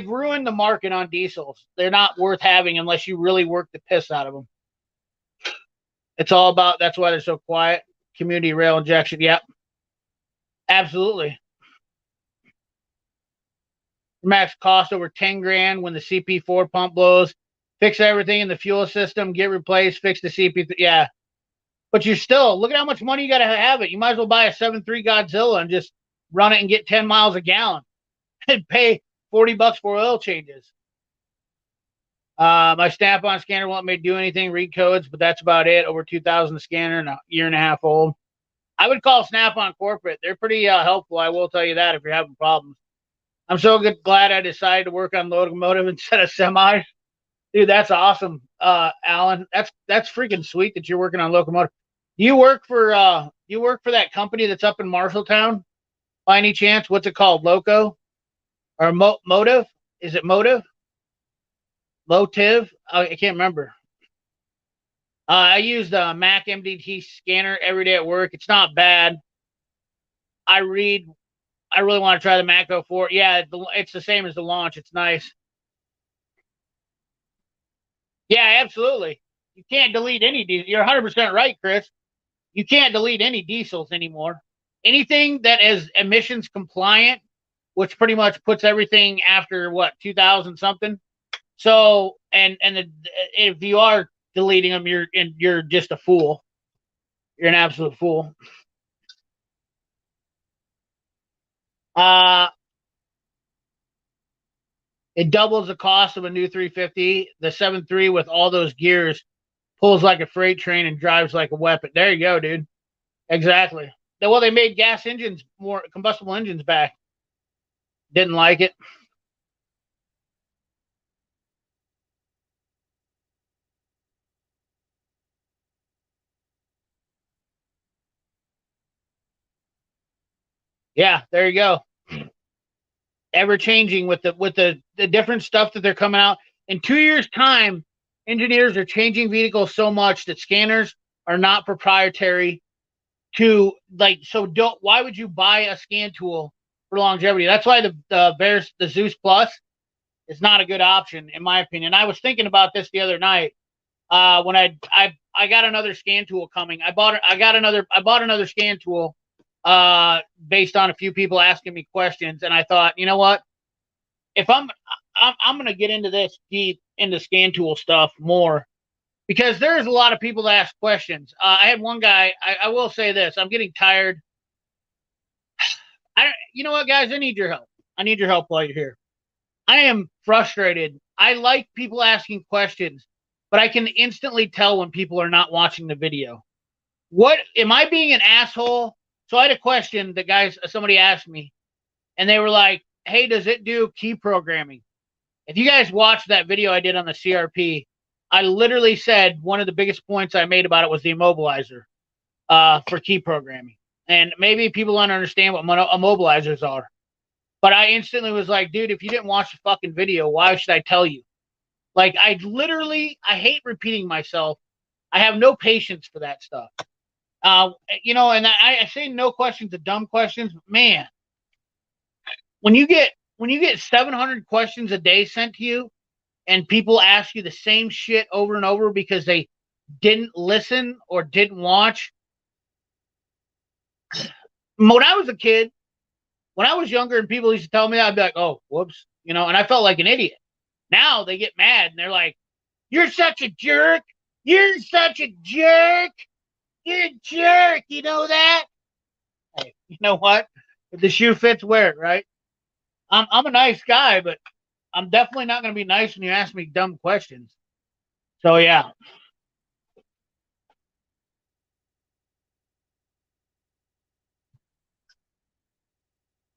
ruined the market on diesels. They're not worth having unless you really work the piss out of them. It's all about, that's why they're so quiet. Community rail injection. Yep. Absolutely. Max cost over 10 grand when the CP4 pump blows. Fix everything in the fuel system, get replaced, fix the CP. Yeah. But you're still, look at how much money you got to have it. You might as well buy a 7.3 Godzilla and just run it and get 10 miles a gallon and pay $40 for oil changes. My Snap-on scanner won't let me do anything, read codes, but that's about it. Over 2,000 scanner and a year and a half old. I would call Snap-on corporate. They're pretty helpful. I will tell you that if you're having problems. I'm so glad I decided to work on locomotive instead of semis. Dude, that's awesome, Alan. That's freaking sweet that you're working on locomotive. You work for that company that's up in Marshalltown by any chance? What's it called? Loco or Motive? Is it Motive? Motive? I can't remember. I use the Mac MDT scanner every day at work. It's not bad. I really want to try the Mac 04. Yeah, it's the same as the Launch. It's nice. Yeah, absolutely. You can't delete any diesel. You're 100% right, Chris. You can't delete any diesels anymore. Anything that is emissions compliant, which pretty much puts everything after 2000 something. So, if you are deleting them, you're just a fool. You're an absolute fool. It doubles the cost of a new 350. The 7.3 with all those gears pulls like a freight train and drives like a weapon. There you go, dude. Exactly. Well, they made gas engines, more combustible engines back. Didn't like it. Yeah, there you go. Ever changing with the different stuff that they're coming out. In 2 years' time, engineers are changing vehicles so much that scanners are not proprietary to like. So don't. Why would you buy a scan tool for longevity? That's why the Zeus Plus is not a good option in my opinion. I was thinking about this the other night when I got another scan tool coming. I bought another scan tool based on a few people asking me questions, and I thought, you know what? If I'm going to get into this deep into scan tool stuff more because there's a lot of people that ask questions. I had one guy. I will say this: I'm getting tired. You know what, guys? I need your help. I need your help while you're here. I am frustrated. I like people asking questions, but I can instantly tell when people are not watching the video. What am I being an asshole? So I had a question that somebody asked me, and they were like, "Hey, does it do key programming?" If you guys watched that video I did on the CRP, I literally said one of the biggest points I made about it was the immobilizer for key programming. And maybe people don't understand what immobilizers are. But I instantly was like, dude, if you didn't watch the fucking video, why should I tell you? Like, I hate repeating myself. I have no patience for that stuff. And I say no questions are dumb questions, but man, when you get 700 questions a day sent to you and people ask you the same shit over and over because they didn't listen or didn't watch. When I was a kid, when I was younger and people used to tell me that, I'd be like, oh, whoops, and I felt like an idiot. Now they get mad and they're like, you're such a jerk. You're such a jerk. You're a jerk. You know that? Hey, you know what? If the shoe fits, wear it, right? I'm a nice guy, but I'm definitely not going to be nice when you ask me dumb questions. So, yeah.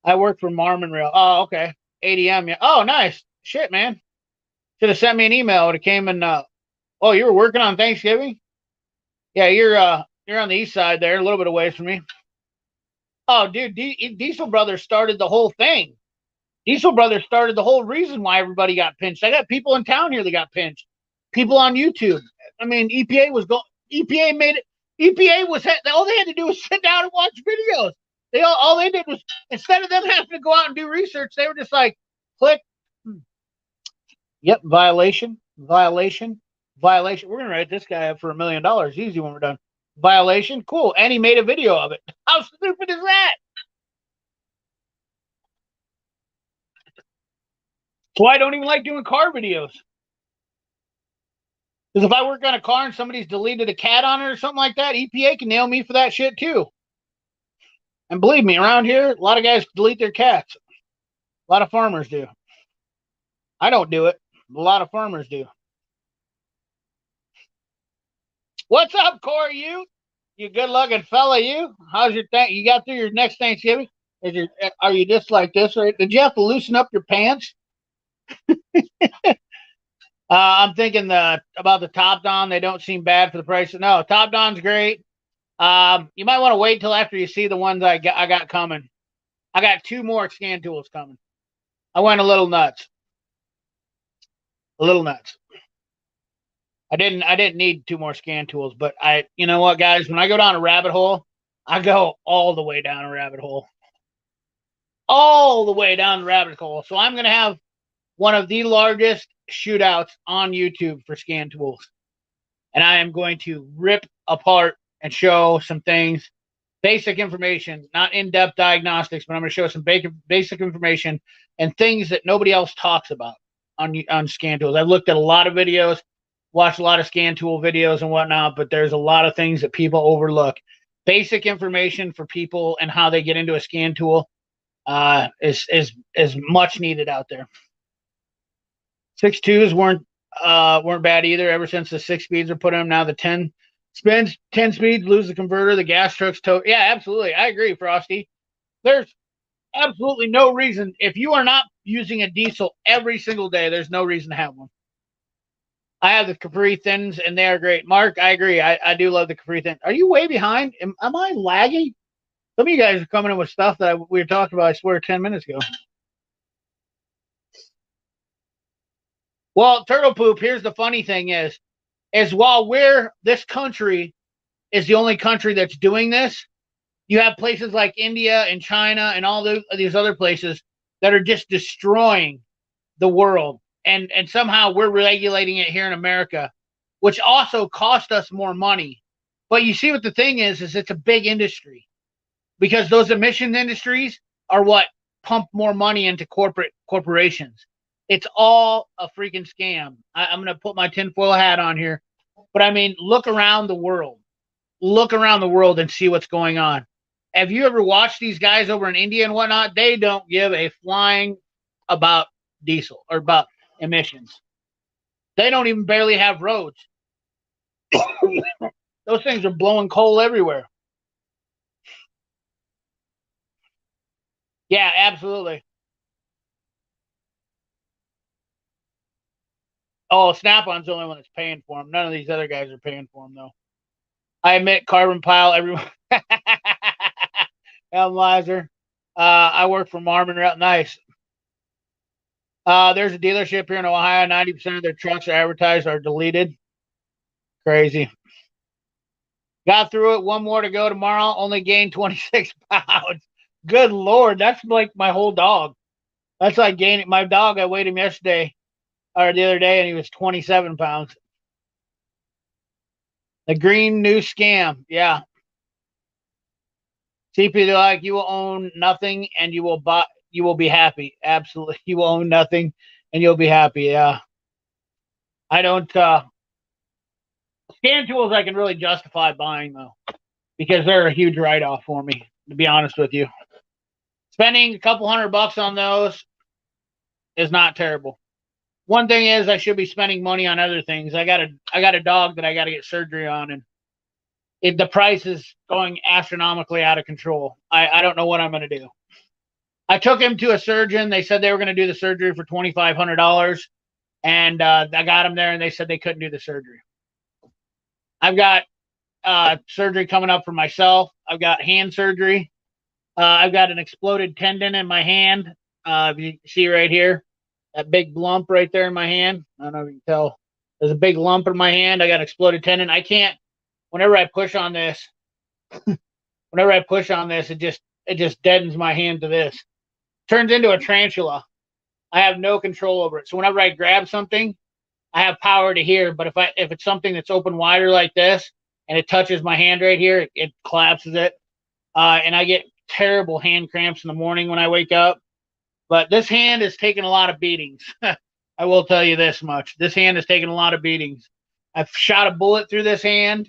I work for Marmon Rail. Oh, okay. ADM. Yeah. Oh, nice. Shit, man. Should have sent me an email. It would have came in. Oh, you were working on Thanksgiving? Yeah, you're on the east side there, a little bit away from me. Oh, dude, Diesel Brothers started the whole thing. Diesel Brothers started the whole reason why everybody got pinched. I got people in town here that got pinched. People on YouTube. I mean, EPA was going. EPA made it. EPA was all they had to do was sit down and watch videos. All they did was, instead of them having to go out and do research, they were just like, click. Yep, violation. We're gonna write this guy up for $1 million easy when we're done. Violation, cool. And he made a video of it. How stupid is that? So I don't even like doing car videos. Because if I work on a car and somebody's deleted a cat on it or something like that, EPA can nail me for that shit too. And believe me, around here, a lot of guys delete their cats. A lot of farmers do. I don't do it. A lot of farmers do. What's up, Corey? You good-looking fella, you? How's your thing? You got through your next Thanksgiving? Are you just like this? Right? Did you have to loosen up your pants? I'm thinking about the Top Don. They don't seem bad for the price. No, Top Don's great. You might want to wait till after you see the ones I got coming. I got 2 more scan tools coming. I went a little nuts. I didn't need 2 more scan tools, but you know what, guys? When I go down a rabbit hole, I go all the way down a rabbit hole. All the way down the rabbit hole. So I'm going to have one of the largest shootouts on YouTube for scan tools. And I am going to rip apart and show some things, basic information, not in-depth diagnostics, but I'm going to show some basic information and things that nobody else talks about on scan tools. I've looked at a lot of videos, watched a lot of scan tool videos and whatnot, but there's a lot of things that people overlook. Basic information for people and how they get into a scan tool is much needed out there. 6.2s weren't bad either. Ever since the 6 speeds are put in them, now the 10 speeds lose the converter. The gas trucks yeah, absolutely. I agree, Frosty. There's absolutely no reason, if you are not using a diesel every single day, there's no reason to have one. I have the Capri Thins, and they are great. Mark, I agree. I do love the Capri Thins. Are you way behind? Am I lagging? Some of you guys are coming in with stuff that we were talking about, I swear, 10 minutes ago. Well, turtle poop. Here's the funny thing: is while this country is the only country that's doing this, you have places like India and China and all these other places that are just destroying the world, and somehow we're regulating it here in America, which also cost us more money. But you see what the thing is it's a big industry because those emission industries are what pump more money into corporations. It's all a freaking scam. I'm going to put my tinfoil hat on here, but I mean, look around the world. Look around the world and see what's going on. Have you ever watched these guys over in India and whatnot? They don't give a flying about diesel or about emissions. They don't even barely have roads. Those things are blowing coal everywhere. Yeah, absolutely. Oh, Snap-on's the only one that's paying for them. None of these other guys are paying for them, though. I admit, Carbon Pile, everyone. Analyzer. I work for Marmon. Nice. There's a dealership here in Ohio. 90% of their trucks are advertised are deleted. Crazy. Got through it. One more to go tomorrow. Only gained 26 pounds. Good Lord. That's like my whole dog. That's like gaining my dog. I weighed him yesterday or the other day, and he was 27 pounds. The green new scam. Yeah. CP, like, you will own nothing and you will be happy. Absolutely. You will own nothing and you'll be happy. Yeah. I don't, scan tools I can really justify buying though, because they're a huge write off for me, to be honest with you. Spending a couple $100 on those is not terrible. One thing is I should be spending money on other things. I got a dog that I got to get surgery on, and the price is going astronomically out of control. I don't know what I'm going to do. I took him to a surgeon. They said they were going to do the surgery for $2,500, and I got him there, and they said they couldn't do the surgery. I've got surgery coming up for myself. I've got hand surgery. I've got an exploded tendon in my hand. If you see right here, that big lump right there in my hand. I don't know if you can tell. There's a big lump in my hand. I got an exploded tendon. I can't. Whenever I push on this, it just deadens my hand to this. Turns into a tarantula. I have no control over it. So whenever I grab something, I have power to hear. But if it's something that's open wider like this and it touches my hand right here, it collapses it. And I get terrible hand cramps in the morning when I wake up. But this hand has taken a lot of beatings. I will tell you this much. This hand has taken a lot of beatings. I've shot a bullet through this hand.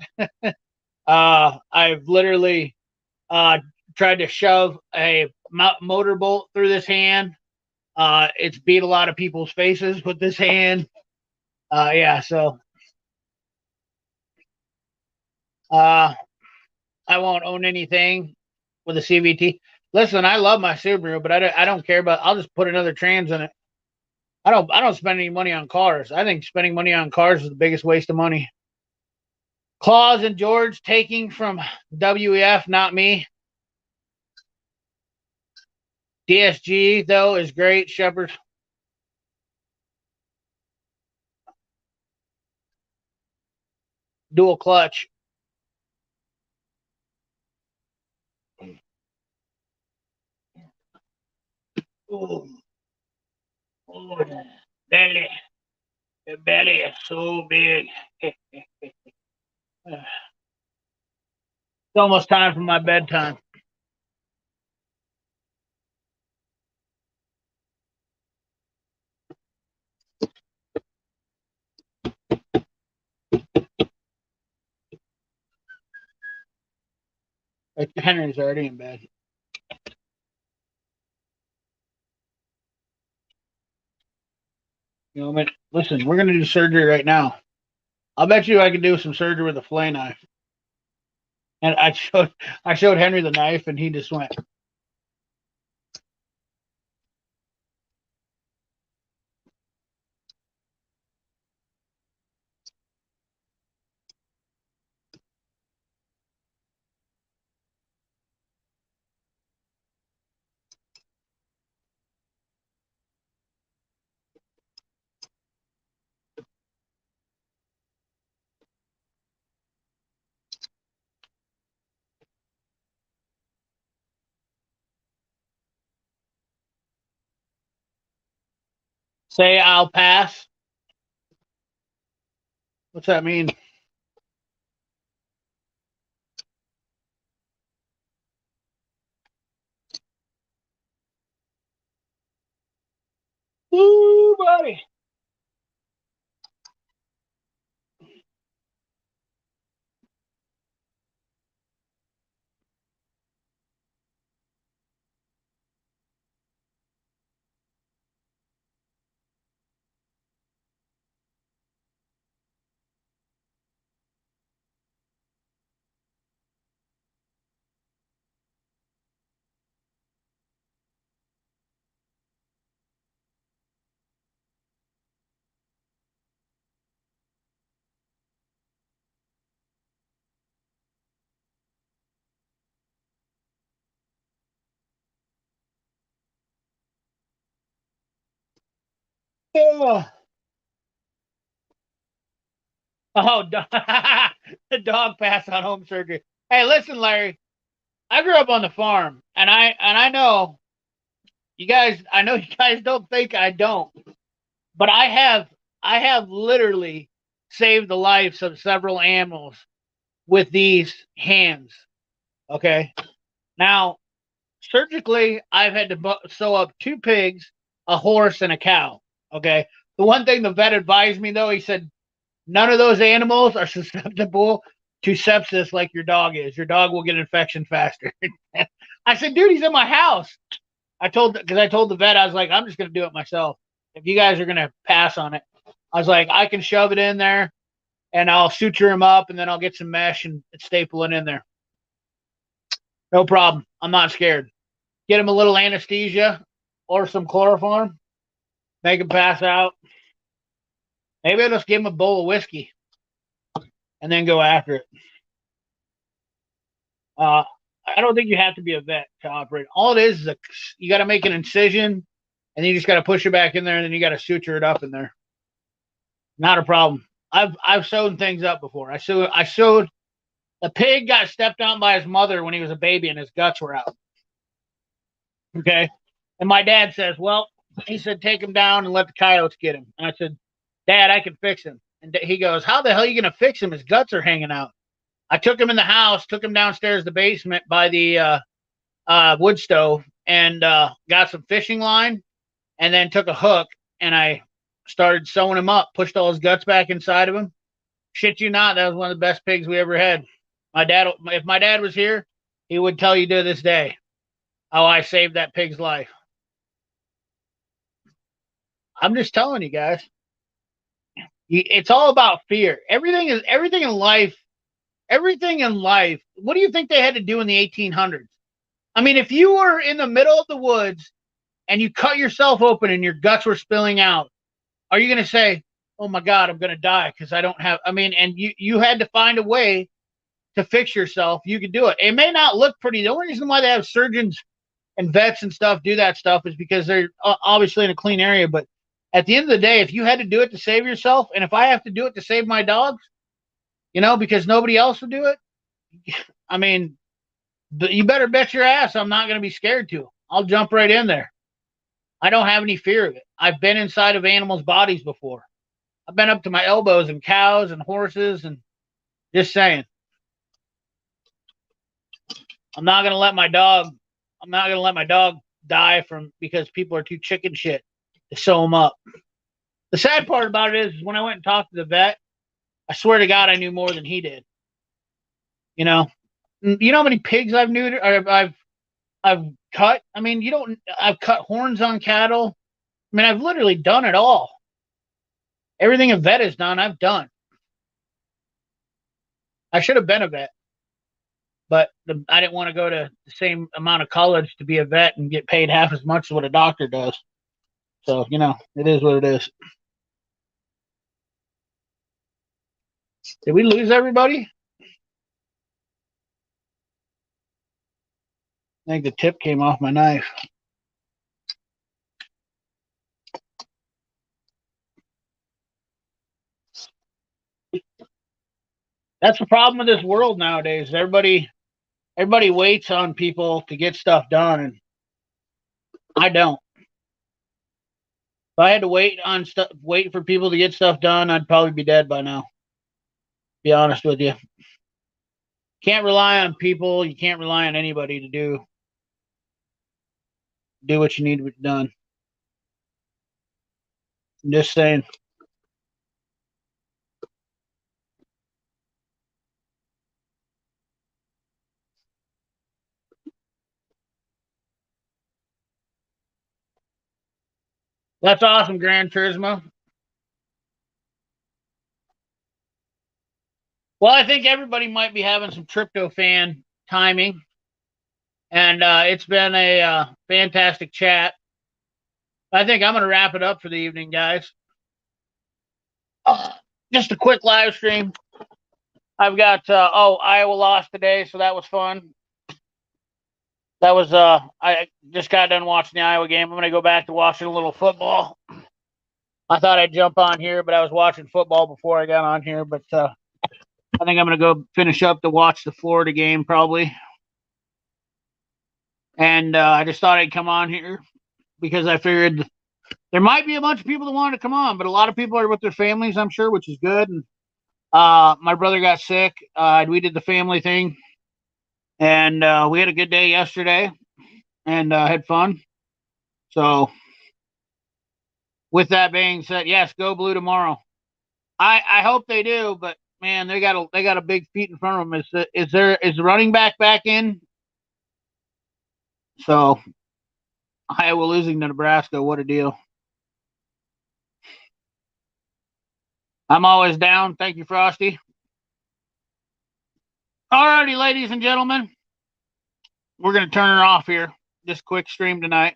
I've literally tried to shove a motorbolt through this hand. It's beat a lot of people's faces with this hand. Yeah, so I won't own anything with a CVT. Listen, I love my Subaru, but I don't care about. I'll just put another trans in it. I don't spend any money on cars. I think spending money on cars is the biggest waste of money. Claus and George taking from WEF, not me. DSG though is great. Shepard. Dual clutch. Oh, oh, belly. The belly is so big. It's almost time for my bedtime. Henry's already in bed. You know, but listen, we're gonna do surgery right now. I'll bet you I can do some surgery with a fillet knife. And I showed Henry the knife, and he just went. Say I'll pass. What's that mean? Woo, buddy. Oh, oh the dog passed on home surgery. Hey, listen, Larry. I grew up on the farm, and I know you guys. I know you guys don't think I don't, but I have literally saved the lives of several animals with these hands. Okay, now surgically, I've had to sew up 2 pigs, a horse, and a cow. Okay, the one thing the vet advised me though, he said none of those animals are susceptible to sepsis like your dog is. Your dog will get an infection faster. I said, dude, he's in my house. I told the vet, I was like, I'm just gonna do it myself. If you guys are gonna pass on it, I was like, I can shove it in there and I'll suture him up and then I'll get some mesh and staple it in there. No problem. I'm not scared. Get him a little anesthesia or some chloroform, make him pass out. Maybe I'll just give him a bowl of whiskey and then go after it. Uh, I don't think you have to be a vet to operate. All it is you got to make an incision, and you just got to push it back in there, and then you got to suture it up in there. Not a problem. I've sewn things up before. I sewed. A pig got stepped on by his mother when he was a baby, and his guts were out. Okay, and my dad says, "Well," he said, "take him down and let the coyotes get him." And I said, "Dad, I can fix him." And he goes, "How the hell are you gonna fix him? His guts are hanging out." I took him in the house, took him downstairs the basement by the wood stove, and got some fishing line, and then took a hook and I started sewing him up, pushed all his guts back inside of him. Shit you not, that was one of the best pigs we ever had. If my dad was here, he would tell you to this day how I saved that pig's life. I'm just telling you guys, it's all about fear. Everything in life. Everything in life. What do you think they had to do in the 1800s? I mean, if you were in the middle of the woods and you cut yourself open and your guts were spilling out, are you going to say, "Oh my God, I'm going to die because I don't have"? I mean, and you had to find a way to fix yourself. You could do it. It may not look pretty. The only reason why they have surgeons and vets and stuff do that stuff is because they're obviously in a clean area. But at the end of the day, if you had to do it to save yourself, and if I have to do it to save my dogs, because nobody else will do it, I mean, you better bet your ass I'm not going to be scared to. I'll jump right in there. I don't have any fear of it. I've been inside of animals' bodies before. I've been up to my elbows in cows and horses, and just saying. I'm not going to let my dog. I'm not going to let my dog die because people are too chicken shit to sew him up. The sad part about it is when I went and talked to the vet, I swear to God, I knew more than he did. You know how many pigs I've neutered or I've cut. I mean, I've cut horns on cattle. I mean, I've literally done it all. Everything a vet has done, I've done. I should have been a vet, but I didn't want to go to the same amount of college to be a vet and get paid half as much as what a doctor does. So, it is what it is. Did we lose everybody? I think the tip came off my knife. That's the problem with this world nowadays. Everybody waits on people to get stuff done, and I don't. If I had to wait for people to get stuff done, I'd probably be dead by now. Be honest with you. Can't rely on people. You can't rely on anybody to do what you need to be done. I'm just saying. That's awesome, Gran Turismo. Well, I think everybody might be having some tryptophan timing, and it's been a fantastic chat. I think I'm going to wrap it up for the evening, guys. Just a quick live stream. I've got Iowa lost today, so that was fun. That was I just got done watching the Iowa game. I'm going to go back to watching a little football. I thought I'd jump on here, but I was watching football before I got on here. But I think I'm going to go finish up to watch the Florida game probably. And I just thought I'd come on here because I figured there might be a bunch of people that wanted to come on, but a lot of people are with their families, I'm sure, which is good. And my brother got sick. We did the family thing. And we had a good day yesterday and had fun. So with that being said, yes, go blue tomorrow. I hope they do, but man, they got a big feat in front of them. Is the running back in? So Iowa losing to Nebraska, what a deal. I'm always down. Thank you, Frosty. Alrighty, ladies and gentlemen, we're gonna turn it off here. This quick stream tonight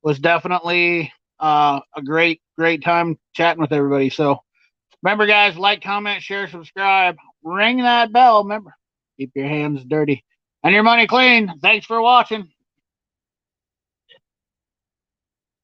was definitely a great time chatting with everybody. So remember, guys, like, comment, share, subscribe, ring that bell. Remember, keep your hands dirty and your money clean. Thanks for watching.